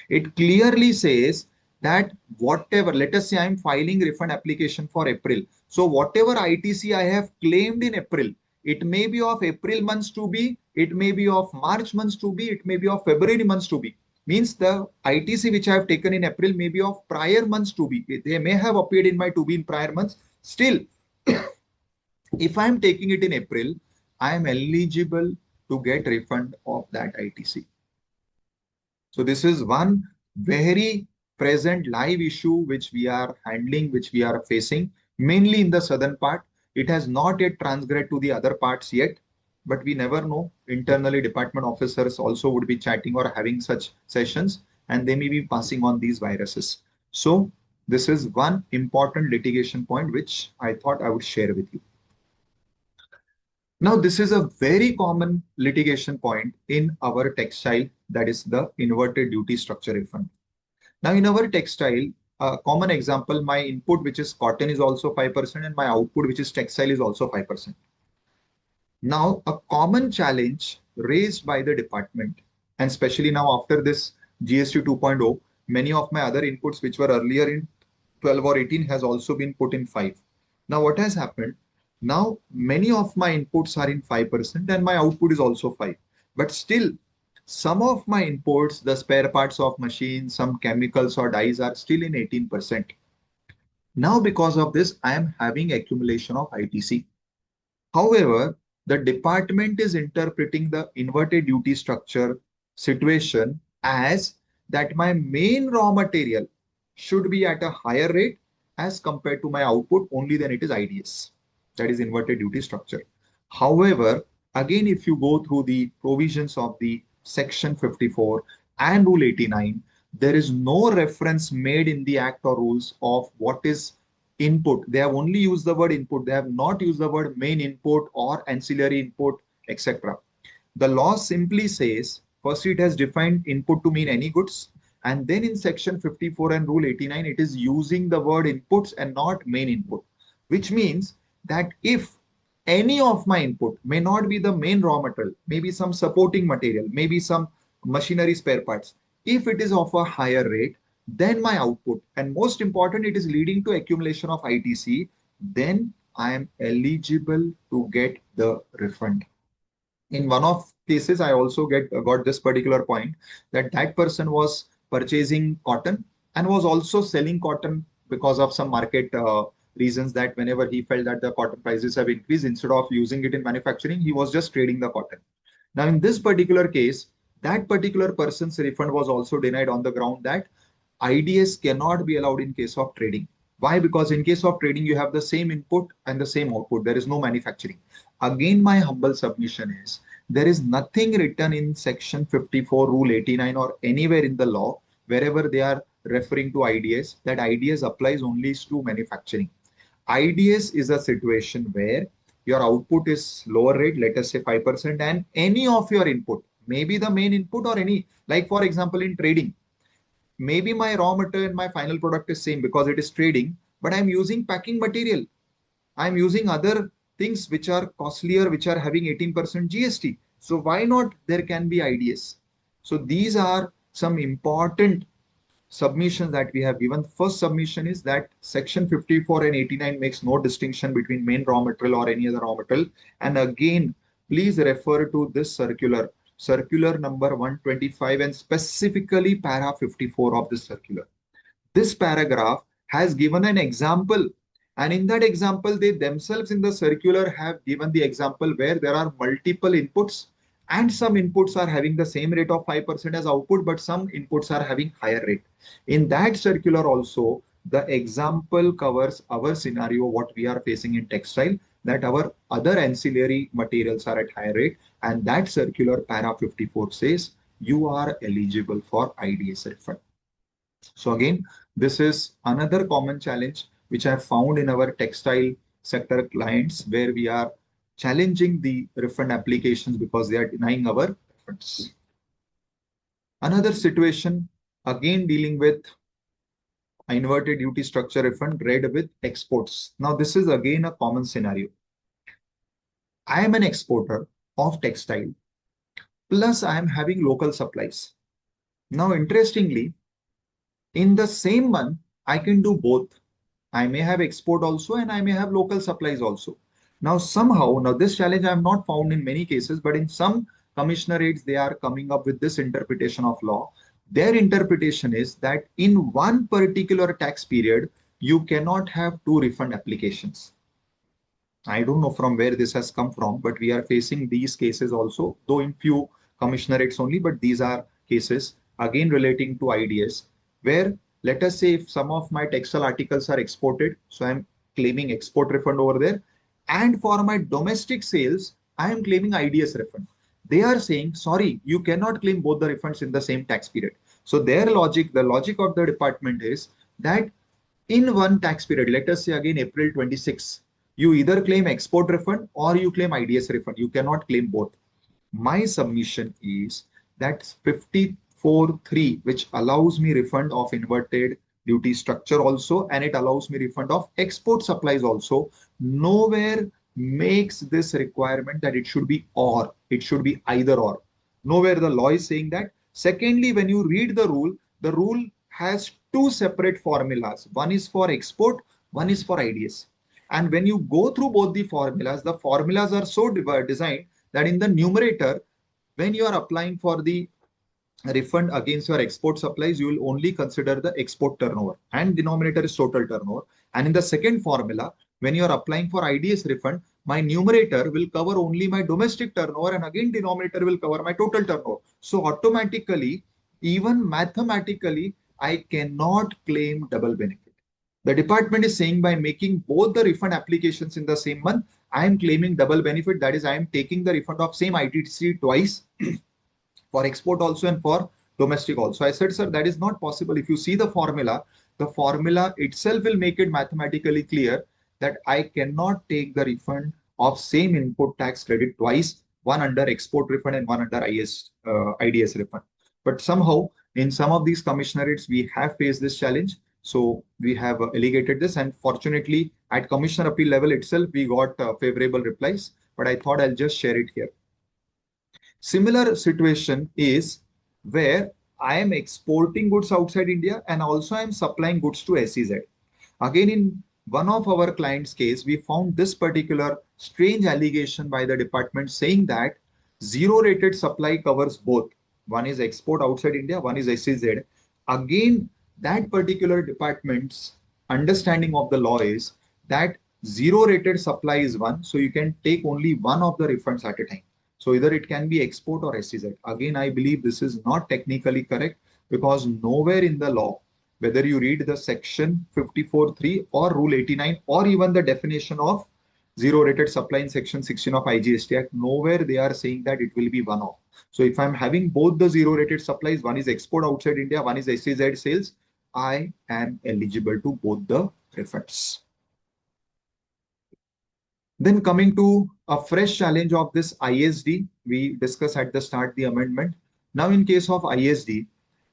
It clearly says that whatever, let us say I'm filing refund application for April. So whatever ITC I have claimed in April, it may be of April months to be, it may be of March months to be, it may be of February months to be. Means the ITC which I have taken in April may be of prior months to be. They may have appeared in my to be in prior months. Still, if I am taking it in April, I am eligible to get refund of that ITC. So this is one very present live issue which we are handling, which we are facing, mainly in the southern part. It has not yet transgressed to the other parts yet, but we never know. Internally, department officers also would be chatting or having such sessions, and they may be passing on these viruses. So this is one important litigation point which I thought I would share with you. Now, this is a very common litigation point in our textile, that is the inverted duty structure refund. Now, in our textile, a common example, my input, which is cotton, is also 5%, and my output, which is textile, is also 5%. Now, a common challenge raised by the department, and especially now after this GST 2.0, many of my other inputs, which were earlier in 12 or 18, has also been put in 5. Now, what has happened? Now, many of my inputs are in 5% and my output is also 5. But still, some of my inputs, the spare parts of machines, some chemicals or dyes are still in 18%. Now, because of this, I am having accumulation of ITC. However, the department is interpreting the inverted duty structure situation as that my main raw material should be at a higher rate as compared to my output, only then it is IDS. That is inverted duty structure. However, again, if you go through the provisions of the section 54 and rule 89, there is no reference made in the act or rules of what is input. They have only used the word input. They have not used the word main input or ancillary input, etc. The law simply says, first it has defined input to mean any goods, and then in section 54 and rule 89, it is using the word inputs and not main input, which means that if any of my input may not be the main raw material, maybe some supporting material, maybe some machinery spare parts, if it is of a higher rate than my output, and most important, it is leading to accumulation of ITC, then I am eligible to get the refund. In one of cases, I also got this particular point, that person was purchasing cotton and was also selling cotton because of some market reasons, that whenever he felt that the cotton prices have increased, instead of using it in manufacturing, he was just trading the cotton. Now, in this particular case, that particular person's refund was also denied on the ground that IDS cannot be allowed in case of trading. Why? Because in case of trading, you have the same input and the same output. There is no manufacturing. Again, my humble submission is, there is nothing written in section 54, rule 89 or anywhere in the law, wherever they are referring to IDS, that IDS applies only to manufacturing. IDS is a situation where your output is lower rate, let us say 5%, and any of your input, maybe the main input or any, like for example, in trading, maybe my raw material and my final product is same because it is trading, but I'm using packing material. I'm using other things which are costlier, which are having 18% GST. So why not there can be IDS? So these are some important submissions that we have given. First submission is that section 54 and 89 makes no distinction between main raw material or any other raw material. And again, please refer to this circular number 125 and specifically para 54 of this circular. This paragraph has given an example, and in that example, they themselves in the circular have given the example where there are multiple inputs and some inputs are having the same rate of 5% as output, but some inputs are having higher rate. In that circular also, the example covers our scenario, what we are facing in textile, that our other ancillary materials are at higher rate, and that circular para 54 says you are eligible for IDS refund. So again, this is another common challenge which I have found in our textile sector clients, where we are challenging the refund applications because they are denying our refunds. Another situation, again dealing with inverted duty structure refund read with exports. Now, this is again a common scenario. I am an exporter of textile, plus I am having local supplies. Now, interestingly, in the same month, I can do both. I may have export also and I may have local supplies also. Now, somehow, this challenge I have not found in many cases, but in some commissionerates, they are coming up with this interpretation of law. Their interpretation is that in one particular tax period, you cannot have two refund applications. I don't know from where this has come from, but we are facing these cases also, though in few commissionerates only, but these are cases again relating to IDS, where let us say if some of my textile articles are exported, so I'm claiming export refund over there, and for my domestic sales, I am claiming IDS refund. They are saying, sorry, you cannot claim both the refunds in the same tax period. So their logic, the logic of the department is that in one tax period, let us say again April 26, you either claim export refund or you claim IDS refund. You cannot claim both. My submission is that 54(3), which allows me refund of inverted duty structure also, and it allows me refund of export supplies also, nowhere makes this requirement that it should be or, it should be either or. Nowhere the law is saying that. Secondly, when you read the rule has two separate formulas. One is for export, one is for IDS. And when you go through both the formulas are so designed that in the numerator, when you are applying for the refund against your export supplies, you will only consider the export turnover, and denominator is total turnover. And in the second formula, when you are applying for IDS refund, my numerator will cover only my domestic turnover, and again denominator will cover my total turnover. So automatically, even mathematically, I cannot claim double benefit. The department is saying by making both the refund applications in the same month, I am claiming double benefit. That is, I am taking the refund of same ITC twice for export also and for domestic also. I said, sir, that is not possible. If you see the formula itself will make it mathematically clear that I cannot take the refund of same input tax credit twice, one under export refund and one under IDS refund. But somehow in some of these commissionerates, we have faced this challenge. So we have alleviated this, and fortunately at commissioner appeal level itself, we got favorable replies, but I thought I'll just share it here. Similar situation is where I am exporting goods outside India and also I am supplying goods to SEZ. Again, in one of our clients' case, we found this particular strange allegation by the department saying that zero rated supply covers both. One is export outside India, one is SEZ. Again, that particular department's understanding of the law is that zero rated supply is one, so you can take only one of the refunds at a time. So either it can be export or SEZ. Again, I believe this is not technically correct because nowhere in the law, whether you read the section 54.3 or rule 89 or even the definition of zero rated supply in section 16 of IGST Act, nowhere they are saying that it will be one off. So if I'm having both the zero rated supplies, one is export outside India, one is SEZ sales, I am eligible to both the refunds. Then coming to a fresh challenge of this ISD, we discussed at the start the amendment. Now in case of ISD,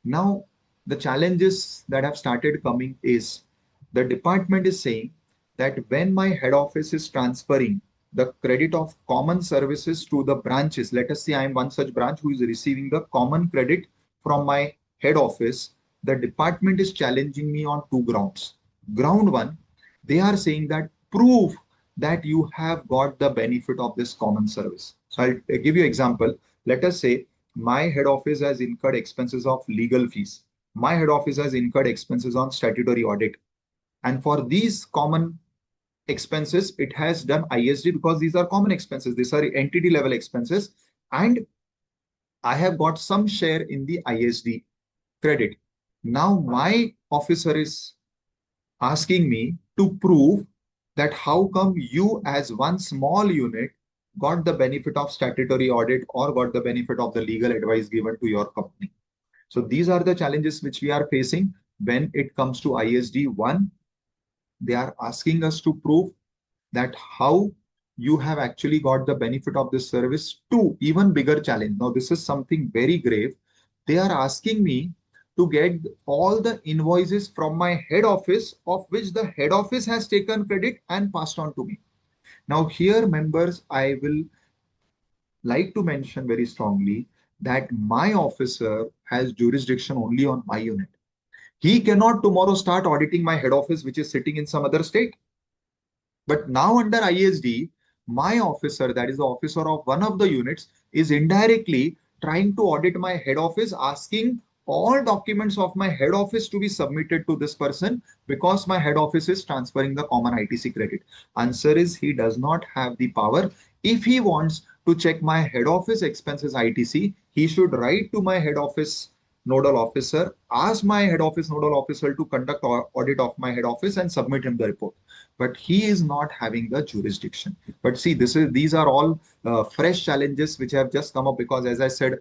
now the challenges that have started coming is the department is saying that when my head office is transferring the credit of common services to the branches, let us say I am one such branch who is receiving the common credit from my head office, the department is challenging me on two grounds. Ground one, they are saying that prove that you have got the benefit of this common service. So I'll give you an example. Let us say my head office has incurred expenses of legal fees. My head office has incurred expenses on statutory audit. And for these common expenses, it has done ISD because these are common expenses. These are entity level expenses. And I have got some share in the ISD credit. Now my officer is asking me to prove that how come you as one small unit got the benefit of statutory audit or got the benefit of the legal advice given to your company. So these are the challenges which we are facing when it comes to ISD. One, they are asking us to prove that how you have actually got the benefit of this service. Two, even bigger challenge. Now this is something very grave. They are asking me to get all the invoices from my head office of which the head office has taken credit and passed on to me. Now here, members, I will like to mention very strongly that my officer has jurisdiction only on my unit. He cannot tomorrow start auditing my head office which is sitting in some other state. But now under ISD, my officer, that is the officer of one of the units, is indirectly trying to audit my head office, asking all documents of my head office to be submitted to this person because my head office is transferring the common ITC credit. Answer is he does not have the power. If he wants to check my head office expenses ITC, he should write to my head office nodal officer, ask my head office nodal officer to conduct audit of my head office and submit him the report. But he is not having the jurisdiction. But see, these are all fresh challenges which have just come up because, as I said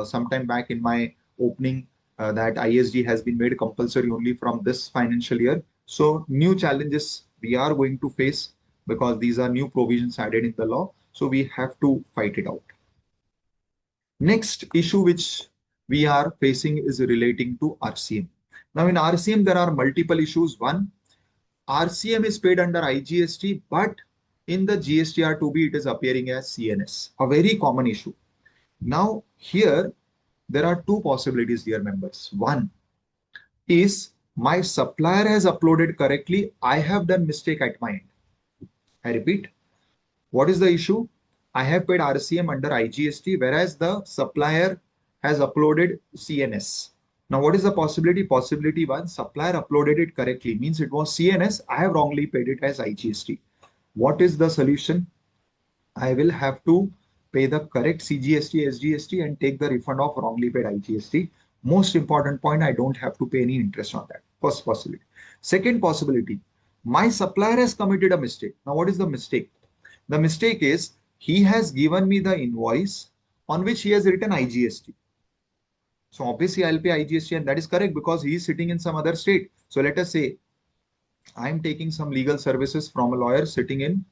sometime back in my opening, that ISD has been made compulsory only from this financial year. So new challenges we are going to face because these are new provisions added in the law. So we have to fight it out. Next issue which we are facing is relating to RCM. Now in RCM, there are multiple issues. One, RCM is paid under IGST, but in the GSTR2B, it is appearing as CNS, a very common issue. Now here, there are two possibilities, dear members. One is my supplier has uploaded correctly. I have done mistake at my end. I repeat, what is the issue? I have paid RCM under IGST, whereas the supplier has uploaded CNS. Now, what is the possibility? Possibility one, supplier uploaded it correctly, means it was CNS. I have wrongly paid it as IGST. What is the solution? I will have to pay the correct CGST, SGST and take the refund of wrongly paid IGST. Most important point, I don't have to pay any interest on that. First possibility. Second possibility, my supplier has committed a mistake. Now, what is the mistake? The mistake is he has given me the invoice on which he has written IGST. So obviously I'll pay IGST, and that is correct because he is sitting in some other state. So let us say I'm taking some legal services from a lawyer sitting in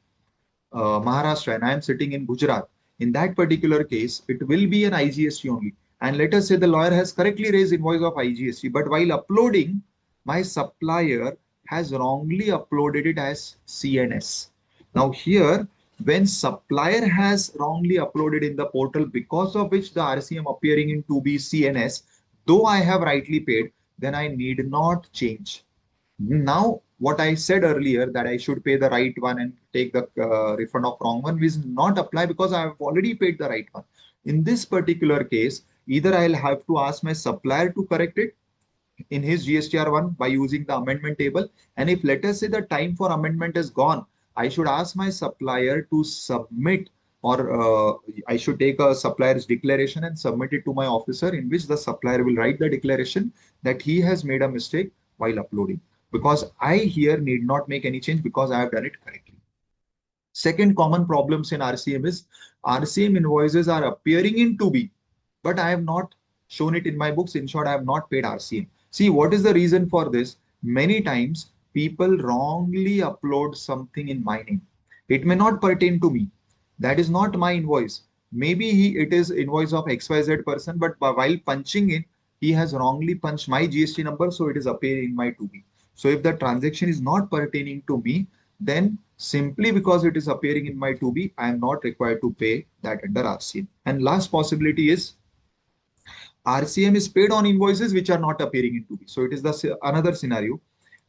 Maharashtra and I am sitting in Gujarat. In that particular case, it will be an IGST only. And let us say the lawyer has correctly raised invoice of IGST, but while uploading, my supplier has wrongly uploaded it as CNS. Now here, when supplier has wrongly uploaded in the portal, because of which the RCM appearing in 2B CNS, though I have rightly paid, then I need not change. Now, what I said earlier that I should pay the right one and take the refund of wrong one will not apply because I have already paid the right one. In this particular case, either I'll have to ask my supplier to correct it in his GSTR1 by using the amendment table. And if let us say the time for amendment is gone, I should ask my supplier to submit, or I should take a supplier's declaration and submit it to my officer, in which the supplier will write the declaration that he has made a mistake while uploading. Because I here need not make any change because I have done it correctly. Second common problems in RCM is RCM invoices are appearing in 2B, but I have not shown it in my books. In short, I have not paid RCM. See, what is the reason for this? Many times people wrongly upload something in my name. It may not pertain to me. That is not my invoice. Maybe it is invoice of XYZ person, but while punching it, he has wrongly punched my GST number, so it is appearing in my 2B. So if the transaction is not pertaining to me, then simply because it is appearing in my 2B, I am not required to pay that under RCM. And last possibility is RCM is paid on invoices which are not appearing in 2B. So it is another scenario.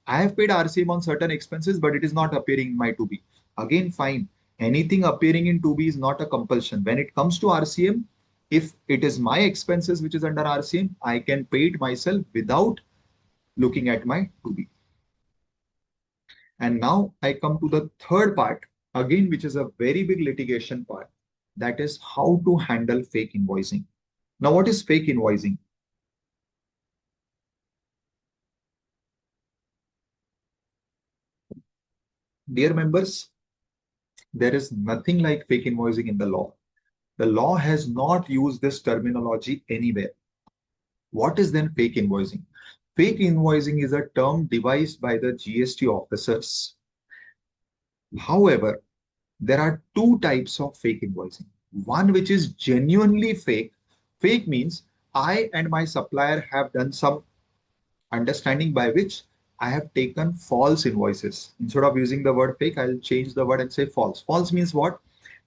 I have paid RCM on certain expenses, but it is not appearing in my 2B. Again, fine. Anything appearing in 2B is not a compulsion. When it comes to RCM, if it is my expenses which is under RCM, I can pay it myself without looking at my 2B. And now I come to the third part, again, which is a very big litigation part. That is how to handle fake invoicing. Now, what is fake invoicing? Dear members, there is nothing like fake invoicing in the law. The law has not used this terminology anywhere. What is then fake invoicing? Fake invoicing is a term devised by the GST officers. However, there are two types of fake invoicing. One which is genuinely fake. Fake means I and my supplier have done some understanding by which I have taken false invoices. Instead of using the word fake, I'll change the word and say false. False means what?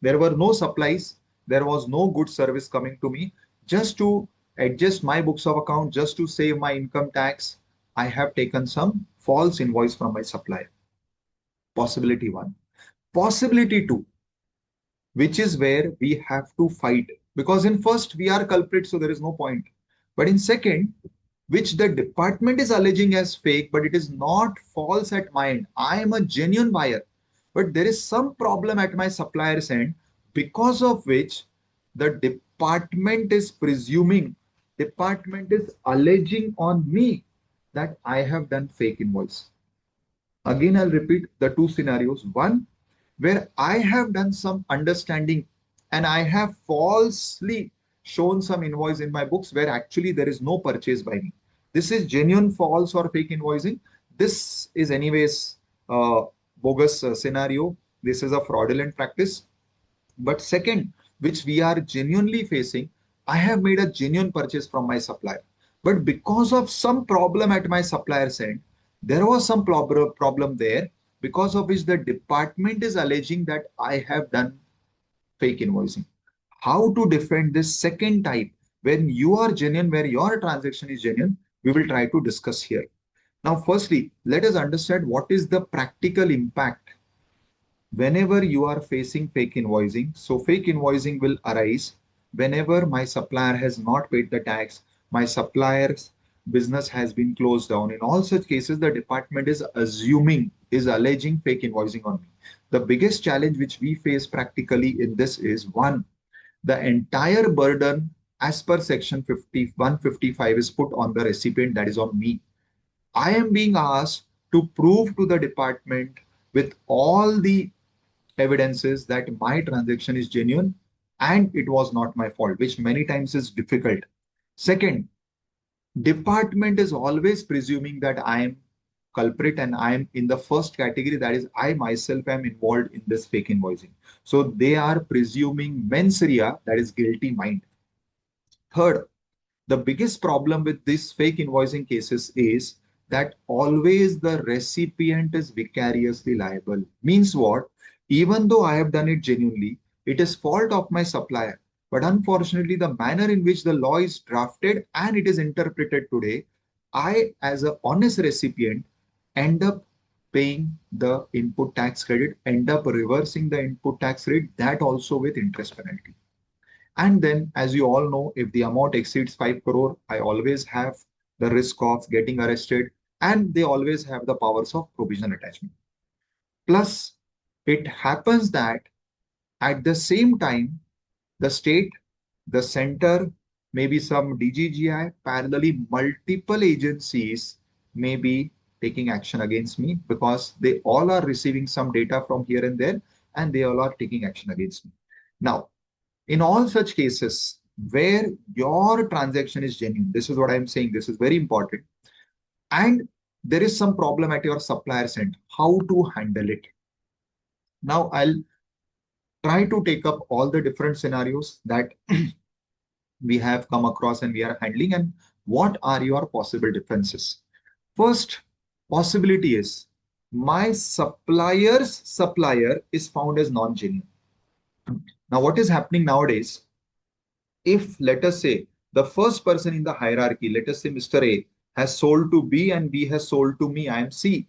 There were no supplies. There was no good service coming to me. Just to adjust my books of account, just to save my income tax, I have taken some false invoice from my supplier. Possibility one. Possibility two, which is where we have to fight, because in first we are culprits, so there is no point. But in second, which the department is alleging as fake, but it is not false at my end. I am a genuine buyer, but there is some problem at my supplier's end, because of which the department is presuming, department is alleging on me that I have done fake invoice. Again, I'll repeat the two scenarios. One, where I have done some understanding and I have falsely shown some invoice in my books where actually there is no purchase by me. This is genuine false or fake invoicing. This is anyways bogus scenario. This is a fraudulent practice. But second, which we are genuinely facing, I have made a genuine purchase from my supplier. But because of some problem at my supplier's end, there was some problem there, because of which the department is alleging that I have done fake invoicing. How to defend this second type when you are genuine, where your transaction is genuine, we will try to discuss here. Now, firstly, let us understand what is the practical impact whenever you are facing fake invoicing. So fake invoicing will arise whenever my supplier has not paid the tax, my supplier's business has been closed down. In all such cases, the department is alleging fake invoicing on me. The biggest challenge which we face practically in this is one, the entire burden as per section 155 is put on the recipient, that is on me. I am being asked to prove to the department with all the evidences that my transaction is genuine and it was not my fault, which many times is difficult. Second, department is always presuming that I am culprit and I am in the first category, that is I myself am involved in this fake invoicing. So they are presuming mens rea, that is guilty mind. Third, the biggest problem with these fake invoicing cases is that always the recipient is vicariously liable. Means what? Even though I have done it genuinely, it is fault of my supplier. But unfortunately, the manner in which the law is drafted and it is interpreted today, I, as an honest recipient, end up paying the input tax credit, end up reversing the input tax rate, that also with interest penalty. And then, as you all know, if the amount exceeds 5 crore, I always have the risk of getting arrested, and they always have the powers of provisional attachment. Plus, it happens that at the same time, the state, the center, maybe some DGGI, parallelly multiple agencies may be taking action against me because they all are receiving some data from here and there, and they all are taking action against me. Now, in all such cases where your transaction is genuine, this is what I'm saying, this is very important, and there is some problem at your supplier end, how to handle it. Now, I'll try to take up all the different scenarios that we have come across and we are handling, and what are your possible defenses. First possibility is my supplier's supplier is found as non-genuine. Now, what is happening nowadays? If, let us say, the first person in the hierarchy, let us say Mr. A, has sold to B and B has sold to me, I am C.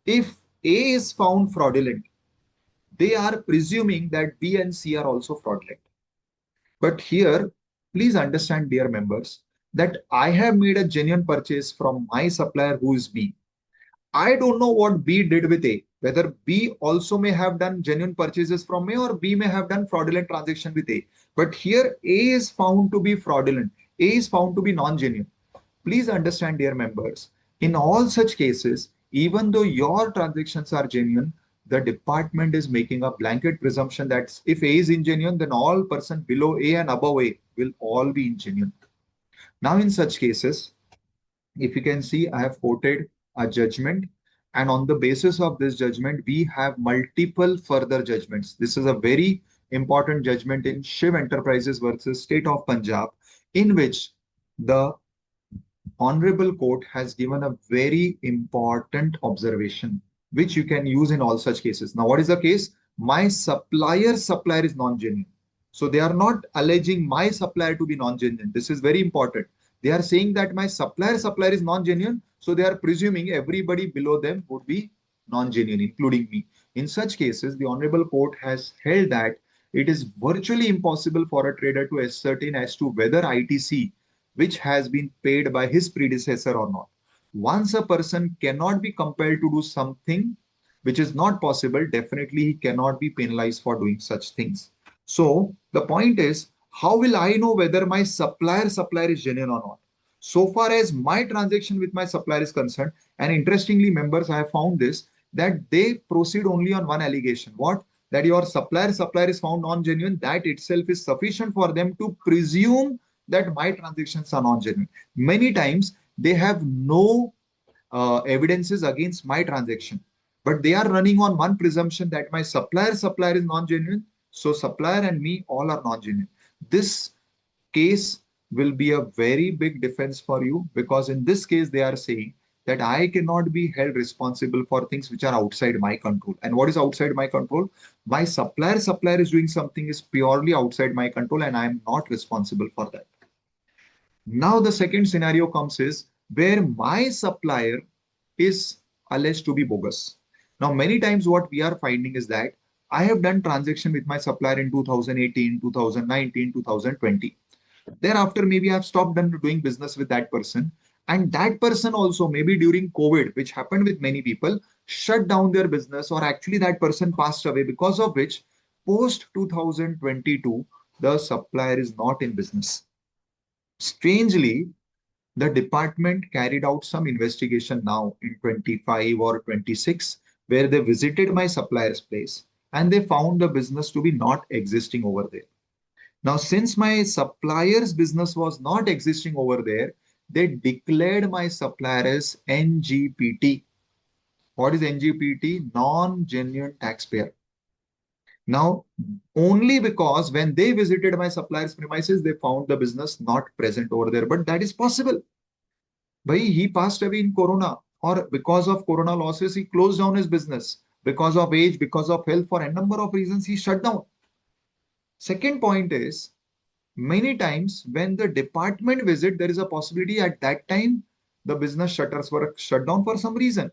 If A is found fraudulent, they are presuming that B and C are also fraudulent. But here, please understand, dear members, that I have made a genuine purchase from my supplier who is B. I don't know what B did with A, whether B also may have done genuine purchases from A or B may have done fraudulent transaction with A. But here A is found to be fraudulent. A is found to be non-genuine. Please understand, dear members, in all such cases, even though your transactions are genuine, the department is making a blanket presumption that if A is ingenuine, then all person below A and above A will all be ingenuine. Now, in such cases, if you can see, I have quoted a judgment, and on the basis of this judgment, we have multiple further judgments. This is a very important judgment in Shiv Enterprises versus State of Punjab, in which the Honorable Court has given a very important observation, which you can use in all such cases. Now, what is the case? My supplier is non-genuine. So they are not alleging my supplier to be non-genuine. This is very important. They are saying that my supplier is non-genuine. So they are presuming everybody below them would be non-genuine, including me. In such cases, the Honorable Court has held that it is virtually impossible for a trader to ascertain as to whether ITC, which has been paid by his predecessor or not. Once a person cannot be compelled to do something which is not possible, definitely he cannot be penalized for doing such things. So the point is, how will I know whether my supplier is genuine or not? So far as my transaction with my supplier is concerned, and interestingly, members, I have found this, that they proceed only on one allegation. What? That your supplier is found non-genuine. That itself is sufficient for them to presume that my transactions are non-genuine. Many times they have no evidences against my transaction, but they are running on one presumption that my supplier is non-genuine. So supplier and me all are non-genuine. This case will be a very big defense for you, because in this case they are saying that I cannot be held responsible for things which are outside my control. And what is outside my control? My supplier is doing something is purely outside my control, and I am not responsible for that. Now the second scenario comes is where my supplier is alleged to be bogus. Now many times what we are finding is that I have done transaction with my supplier in 2018, 2019, 2020. Thereafter, maybe I've stopped doing business with that person. And that person also, maybe during COVID, which happened with many people, shut down their business, or actually that person passed away, because of which post 2022, the supplier is not in business. Strangely, the department carried out some investigation now in 25 or 26, where they visited my supplier's place and they found the business to be not existing over there. Now, since my supplier's business was not existing over there, they declared my supplier as NGPT. What is NGPT? Non-genuine taxpayer. Now, only because when they visited my supplier's premises, they found the business not present over there. But that is possible. Bhai, he passed away in Corona, or because of Corona losses, he closed down his business. Because of age, because of health, for a number of reasons, he shut down. Second point is, many times when the department visit, there is a possibility at that time the business shutters were shut down for some reason.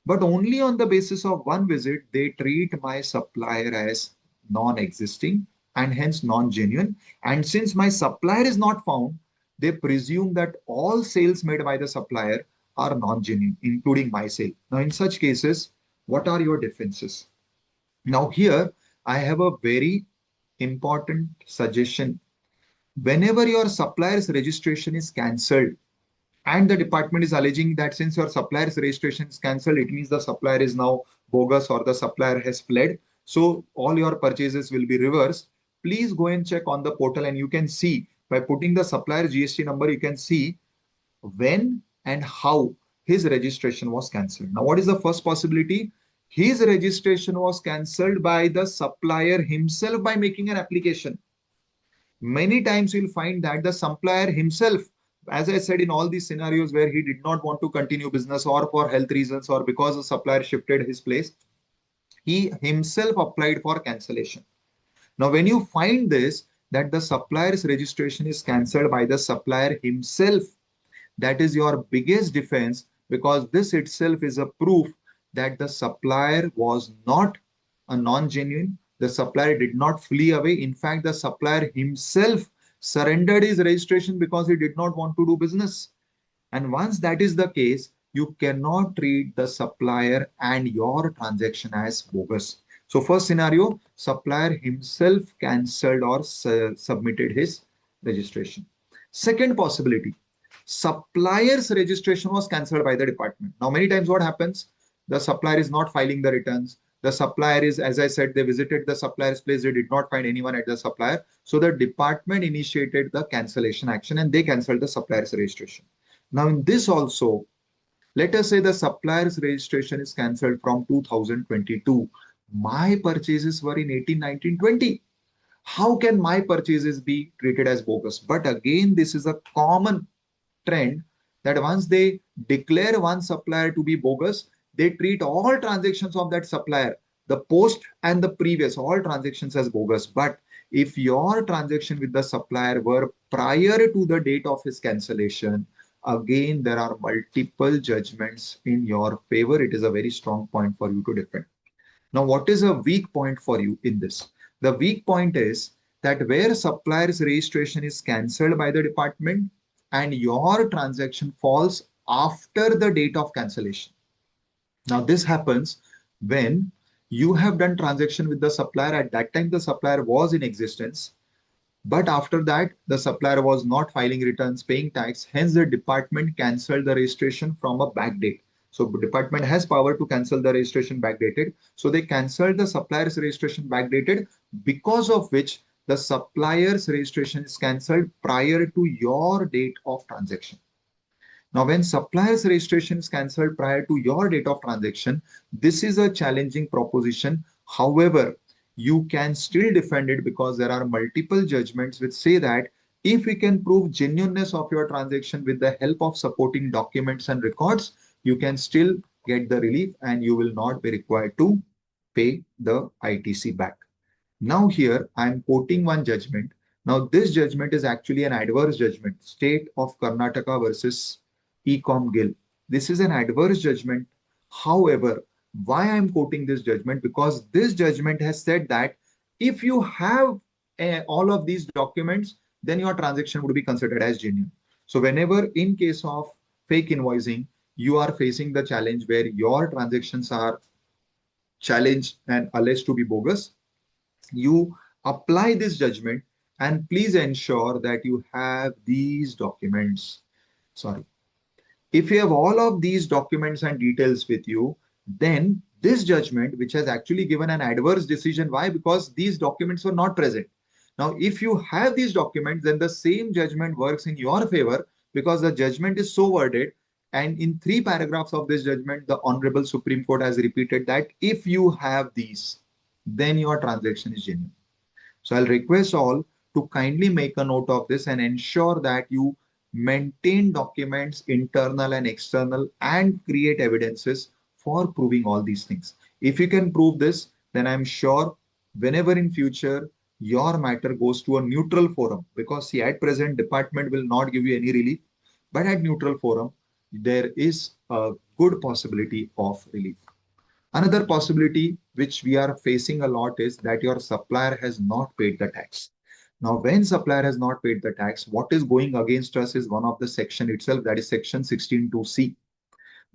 But only on the basis of one visit, they treat my supplier as non-existing and hence non-genuine. And since my supplier is not found, they presume that all sales made by the supplier are non-genuine, including my sale. Now, in such cases, what are your defenses? Now, here I have a very important suggestion. Whenever your supplier's registration is cancelled, and the department is alleging that since your supplier's registration is cancelled, it means the supplier is now bogus or the supplier has fled. So all your purchases will be reversed. Please go and check on the portal and you can see by putting the supplier GST number, you can see when and how his registration was cancelled. Now, what is the first possibility? His registration was cancelled by the supplier himself by making an application. Many times you'll find that the supplier himself, as I said, in all these scenarios where he did not want to continue business or for health reasons or because the supplier shifted his place, he himself applied for cancellation. Now, when you find this, that the supplier's registration is cancelled by the supplier himself, that is your biggest defense, because this itself is a proof that the supplier was not a non-genuine. The supplier did not flee away. In fact, the supplier himself surrendered his registration because he did not want to do business. And once that is the case, you cannot treat the supplier and your transaction as bogus. So first scenario, supplier himself cancelled or submitted his registration. Second possibility, supplier's registration was cancelled by the department. Now, many times what happens? The supplier is not filing the returns. The supplier is, as I said, they visited the supplier's place. They did not find anyone at the supplier. So the department initiated the cancellation action and they cancelled the supplier's registration. Now, in this also, let us say the supplier's registration is cancelled from 2022. My purchases were in 18, 19, 20. How can my purchases be treated as bogus? But again, this is a common trend that once they declare one supplier to be bogus, they treat all transactions of that supplier, the post and the previous, all transactions as bogus. But if your transaction with the supplier were prior to the date of his cancellation, again, there are multiple judgments in your favor. It is a very strong point for you to defend. Now, what is a weak point for you in this? The weak point is that where supplier's registration is cancelled by the department and your transaction falls after the date of cancellation. Now, this happens when you have done transaction with the supplier. At that time, the supplier was in existence. But after that, the supplier was not filing returns, paying tax. Hence, the department cancelled the registration from a back date. So the department has power to cancel the registration backdated. So they cancelled the supplier's registration backdated, because of which the supplier's registration is cancelled prior to your date of transaction. Now, when supplier's registration is cancelled prior to your date of transaction, this is a challenging proposition. However, you can still defend it because there are multiple judgments which say that if we can prove genuineness of your transaction with the help of supporting documents and records, you can still get the relief and you will not be required to pay the ITC back. Now here I am quoting one judgment. Now this judgment is actually an adverse judgment, State of Karnataka versus Ecom Gill. This is an adverse judgment. However, why I am quoting this judgment? Because this judgment has said that if you have all of these documents, then your transaction would be considered as genuine. So whenever in case of fake invoicing, you are facing the challenge where your transactions are challenged and alleged to be bogus, you apply this judgment And please ensure that you have these documents. Sorry. If you have all of these documents and details with you, then this judgment, which has actually given an adverse decision, why? Because these documents were not present. Now, if you have these documents, then the same judgment works in your favor because the judgment is so worded. And in 3 paragraphs of this judgment, the Honorable Supreme Court has repeated that if you have these, then your transaction is genuine. So I'll request all to kindly make a note of this and ensure that you maintain documents, internal and external, and create evidences for proving all these things. If you can prove this, then I'm sure whenever in future your matter goes to a neutral forum, because see, at present department will not give you any relief, but at neutral forum, there is a good possibility of relief. Another possibility which we are facing a lot is that your supplier has not paid the tax. Now, when supplier has not paid the tax, what is going against us is one of the section itself, that is section 16(2)(c).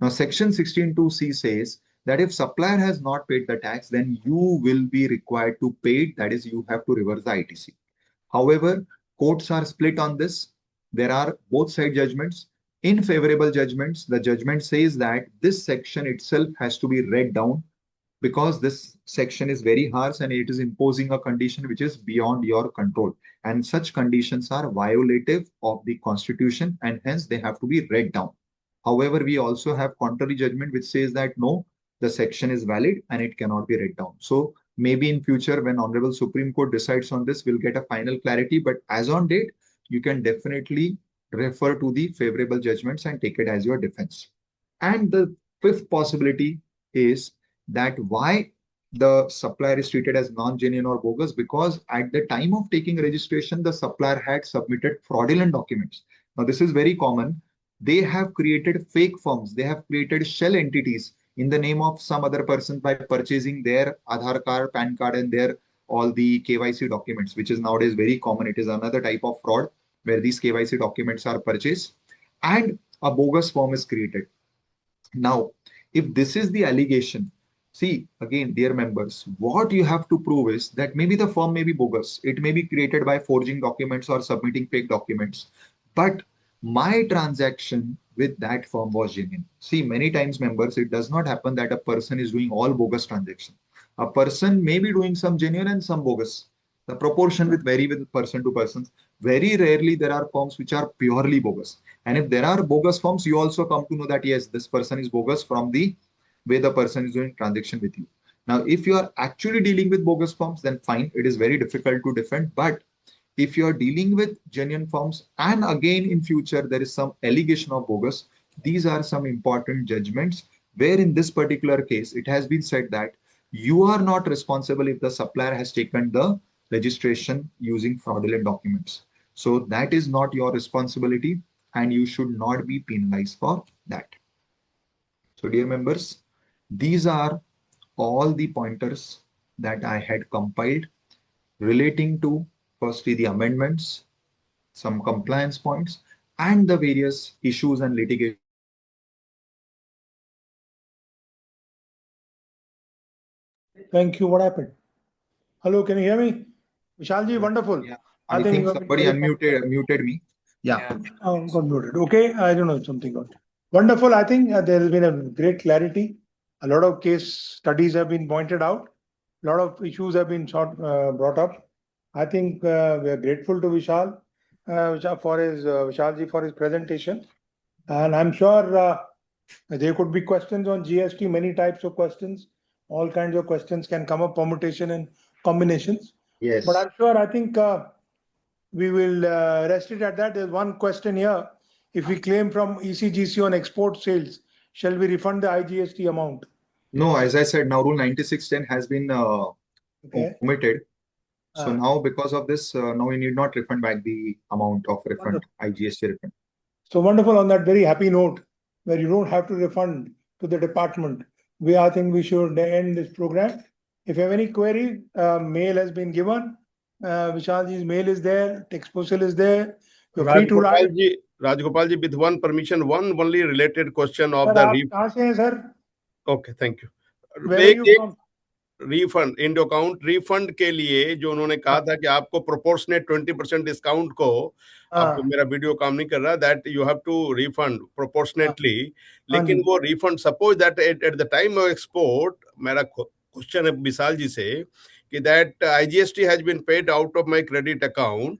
Now, section 16(2)(c) says that if supplier has not paid the tax, then you will be required to pay it. That is, you have to reverse the ITC. However, courts are split on this. There are both side judgments. In favorable judgments, the judgment says that this section itself has to be read down because this section is very harsh and it is imposing a condition which is beyond your control. And such conditions are violative of the Constitution and hence they have to be read down. However, we also have contrary judgment which says that no, the section is valid and it cannot be read down. So maybe in future when Honorable Supreme Court decides on this, we'll get a final clarity. But as on date, you can definitely refer to the favorable judgments and take it as your defense. And the 5th possibility is that why the supplier is treated as non-genuine or bogus, because at the time of taking registration, the supplier had submitted fraudulent documents. Now, this is very common. They have created fake firms. They have created shell entities in the name of some other person by purchasing their Aadhaar card, PAN card, and their all the KYC documents, which is nowadays very common. It is another type of fraud where these KYC documents are purchased and a bogus form is created. Now, if this is the allegation, see, again, dear members, what you have to prove is that maybe the firm may be bogus. It may be created by forging documents or submitting fake documents. But my transaction with that firm was genuine. See, many times, members, it does not happen that a person is doing all bogus transactions. A person may be doing some genuine and some bogus. The proportion will vary with person to person. Very rarely there are firms which are purely bogus. And if there are bogus firms, you also come to know that yes, this person is bogus from the way the person is doing transaction with you. Now, if you are actually dealing with bogus firms, then fine, it is very difficult to defend. But if you are dealing with genuine firms and again in future there is some allegation of bogus, these are some important judgments where in this particular case, it has been said that you are not responsible if the supplier has taken the registration using fraudulent documents. So that is not your responsibility and you should not be penalized for that. So dear members, these are all the pointers that I had compiled relating to firstly the amendments, some compliance points, and the various issues and litigation. Thank you. What happened? Hello, can you hear me? Vishalji, wonderful. Yeah, I think you have been somebody very muted me. Yeah. got muted. Okay, I don't know, something got. Wonderful. I think there has been a great clarity. A lot of case studies have been pointed out. A lot of issues have been brought up. I think we are grateful to Vishal, Vishalji for his presentation. And I'm sure there could be questions on GST, many types of questions. All kinds of questions can come up, permutation and combinations. Yes. But I'm sure, I think we will rest it at that. There's one question here. If we claim from ECGC on export sales, shall we refund the IGST amount? No, as I said, now Rule 9610 has been omitted. So now because of this, now we need not refund back the amount of refund, IGST refund. So wonderful. On that very happy note, where you don't have to refund to the department, I think we should end this program. If you have any query, mail has been given. Vishalji's mail is there. TEXPROCIL is there. You're free to write. Rajgopalji, with one permission, one only related question of Sir, the आप कहाँ से हैं, sir? Okay, thank you. Where are you from? Refund Indo account refund के लिए जो उन्होंने कहा था कि आपको प्रोपोर्शनेट 20% डिस्काउंट को, आपको मेरा वीडियो काम नहीं कर रहा, that you have to refund proportionately, लेकिन वो refund suppose that at the time of export, मेरा क्वेश्चन है विशाल जी से कि that IGST has been paid out of my credit account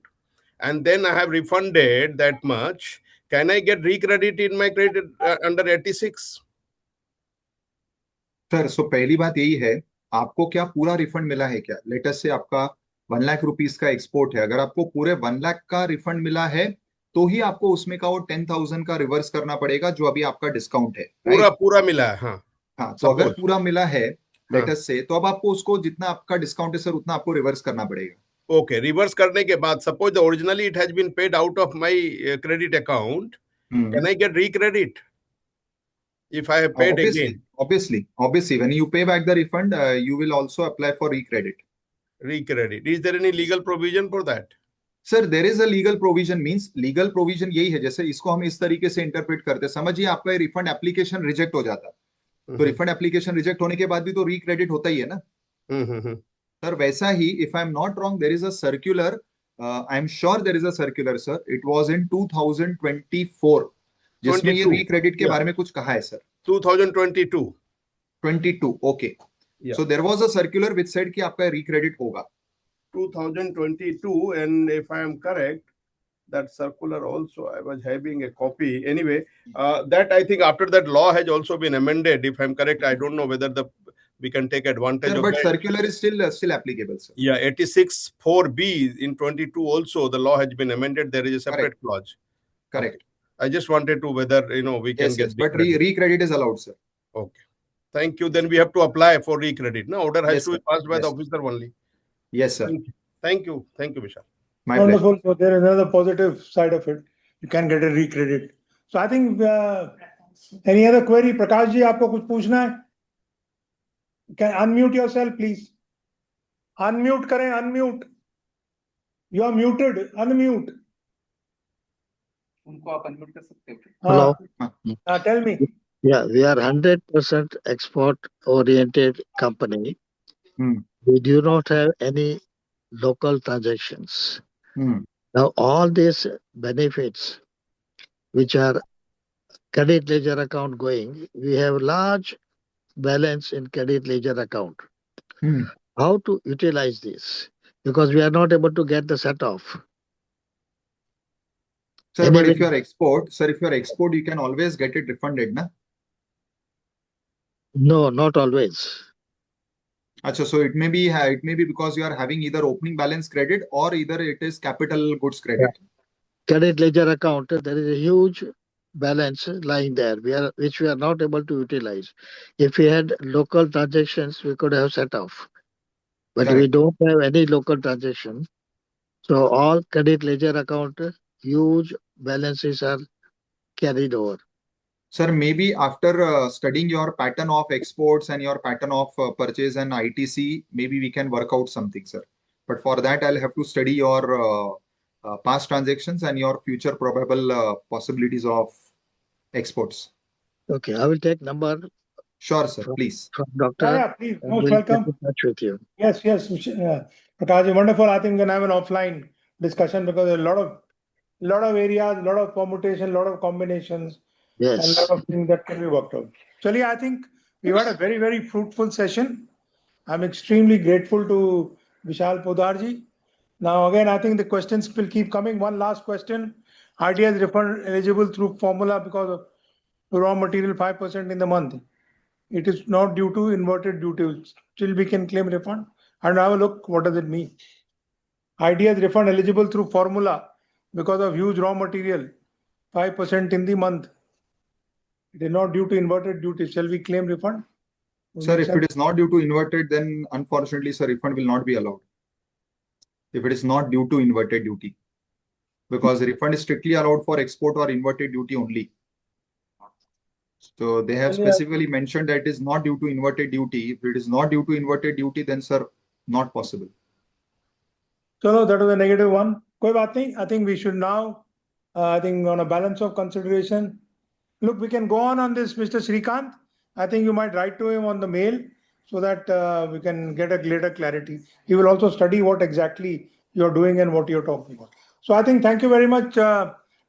and then I have refunded that much, can I get recredit in my credit under 86? Sir so पहली बात यही है, आपको क्या पूरा रिफंड मिला है क्या? लेटेस्ट से आपका 1 लाख रुपीस का एक्सपोर्ट है, अगर आपको पूरे 1 लाख का रिफंड मिला है तो ही आपको उसमें का वो 10,000 का रिवर्स करना पड़ेगा जो अभी आपका डिस्काउंट है। पूरा पूरा मिला है, हाँ। हाँ, तो अगर Suppose. पूरा मिला है लेटेस्ट से, तो अब आपको उसको जितना आपका डिस्काउंट है सर उतना आपको रिवर्स करना पड़ेगा। ओके, रिवर्स करने के बाद suppose originally it has been paid out of my credit account, can I get recredit if I have paid again? Obviously, when you pay back the refund, you will also apply for recredit. Recredit. Is there any legal provision for that? Sir there is a legal provision, means legal provision यही है, जैसे इसको हम इस तरीके से interpret करते हैं, समझिए आपका रिफंड एप्लीकेशन रिजेक्ट हो जाता, तो रिफंड एप्लीकेशन रिजेक्ट होने के बाद भी तो रिक्रेडिट होता ही है ना। सर वैसा ही, if I am not wrong, there is a circular, I am sure there is a circular sir, it was in 2024, जिसमें ये रिक्रेडिट के बारे में कुछ कहा है sir. 2022, okay, so there was a circular which said कि आपका रिक्रेडिट होगा 2022, and if I am correct, that circular also I was having a copy. Anyway, that I think after that law has also been amended. If I'm correct, I don't know whether we can take advantage sir, of but that. circular is still applicable, sir. Yeah, 86(4)(b) in 22 also the law has been amended. There is a separate clause. Correct. Okay. I just wanted to whether we can get but recredit is allowed, sir. Okay. Thank you. Then we have to apply for recredit. No, order has Yes, to be sir. passed by the Yes. officer only. Yes, sir. Thank you. Thank you, Vishal. My pleasure. Wonderful. So there is another positive side of it. You can get a recredit. So I think any other query? Prakash ji, आपको कुछ पूछना है? Can unmute yourself, please. Unmute करें, unmute. You are muted. Unmute. उनको आप unmute कर सकते हो। Hello. Tell me. Yeah, we are 100% export oriented company. We do not have any local transactions. Now, all these benefits, which are credit ledger account going, we have large balance in credit ledger account. How to utilize this? Because we are not able to get the set off. Sir, but if you are export, you can always get it refunded, na? No, not always. Achha, so it may be because you are having either opening balance credit or either it is capital goods credit. Credit ledger account, there is a huge balance lying there, which we are not able to utilize. If we had local transactions, we could have set off. But we don't have any local transaction. So all credit ledger account, huge balances are carried over. Sir, maybe after studying your pattern of exports and your pattern of purchase and ITC, maybe we can work out something, sir. But for that, I'll have to study your past transactions and your future probable possibilities of exports. Okay, I will take number. Sure, sir. Please. From doctor. Yeah, please. Most we'll welcome. get in touch with you. Yes. Prakash ji, wonderful. I think we can have an offline discussion because there are a lot of areas, a lot of permutation, a lot of combinations. Yes. And a lot of things that can be worked out. Chaliye, I think we've had a very, very fruitful session. I'm extremely grateful to Vishal Podarji. Now, again, I think the questions will keep coming. One last question. RDS refund eligible through formula because of raw material 5% in the month. It is not due to inverted duty. Still, we can claim refund. And have a look, what does it mean? IDS refund eligible through formula because of huge raw material 5% in the month. It is not due to inverted duty. Shall we claim refund? Sir, if it is not due to inverted, then unfortunately, sir, refund will not be allowed. If it is not due to inverted duty, because refund is strictly allowed for export or inverted duty only. So they have specifically mentioned that it is not due to inverted duty. If it is not due to inverted duty, then sir, not possible. So that was a negative one. Koi baat nahi. I think we should now, I think on a balance of consideration, look, we can go on this, Mr. Srikanth. I think you might write to him on the mail so that we can get a greater clarity. He will also study what exactly you're doing and what you're talking about. So I think thank you very much,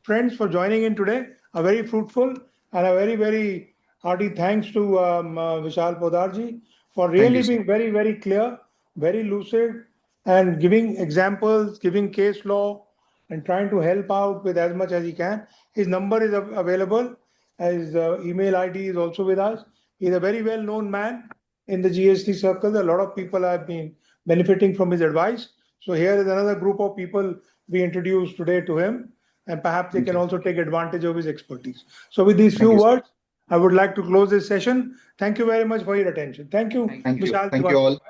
friends, for joining in today. A very fruitful and a very, very hearty thanks to Vishal Podarji for really sir. being very, very clear, very lucid, and giving examples, giving case law, and trying to help out with as much as he can. His number is available. His email ID is also with us. He's a very well-known man in the GST circle. A lot of people have been benefiting from his advice. So here is another group of people we introduced today to him, and perhaps they Thank can you. also take advantage of his expertise. So with these Thank few you, sir. words, I would like to close this session. Thank you very much for your attention. Thank you, Thank you. Vishal. Thank you all.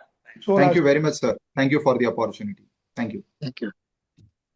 So Thank nice. you very much, sir. Thank you for the opportunity. Thank you. Thank you.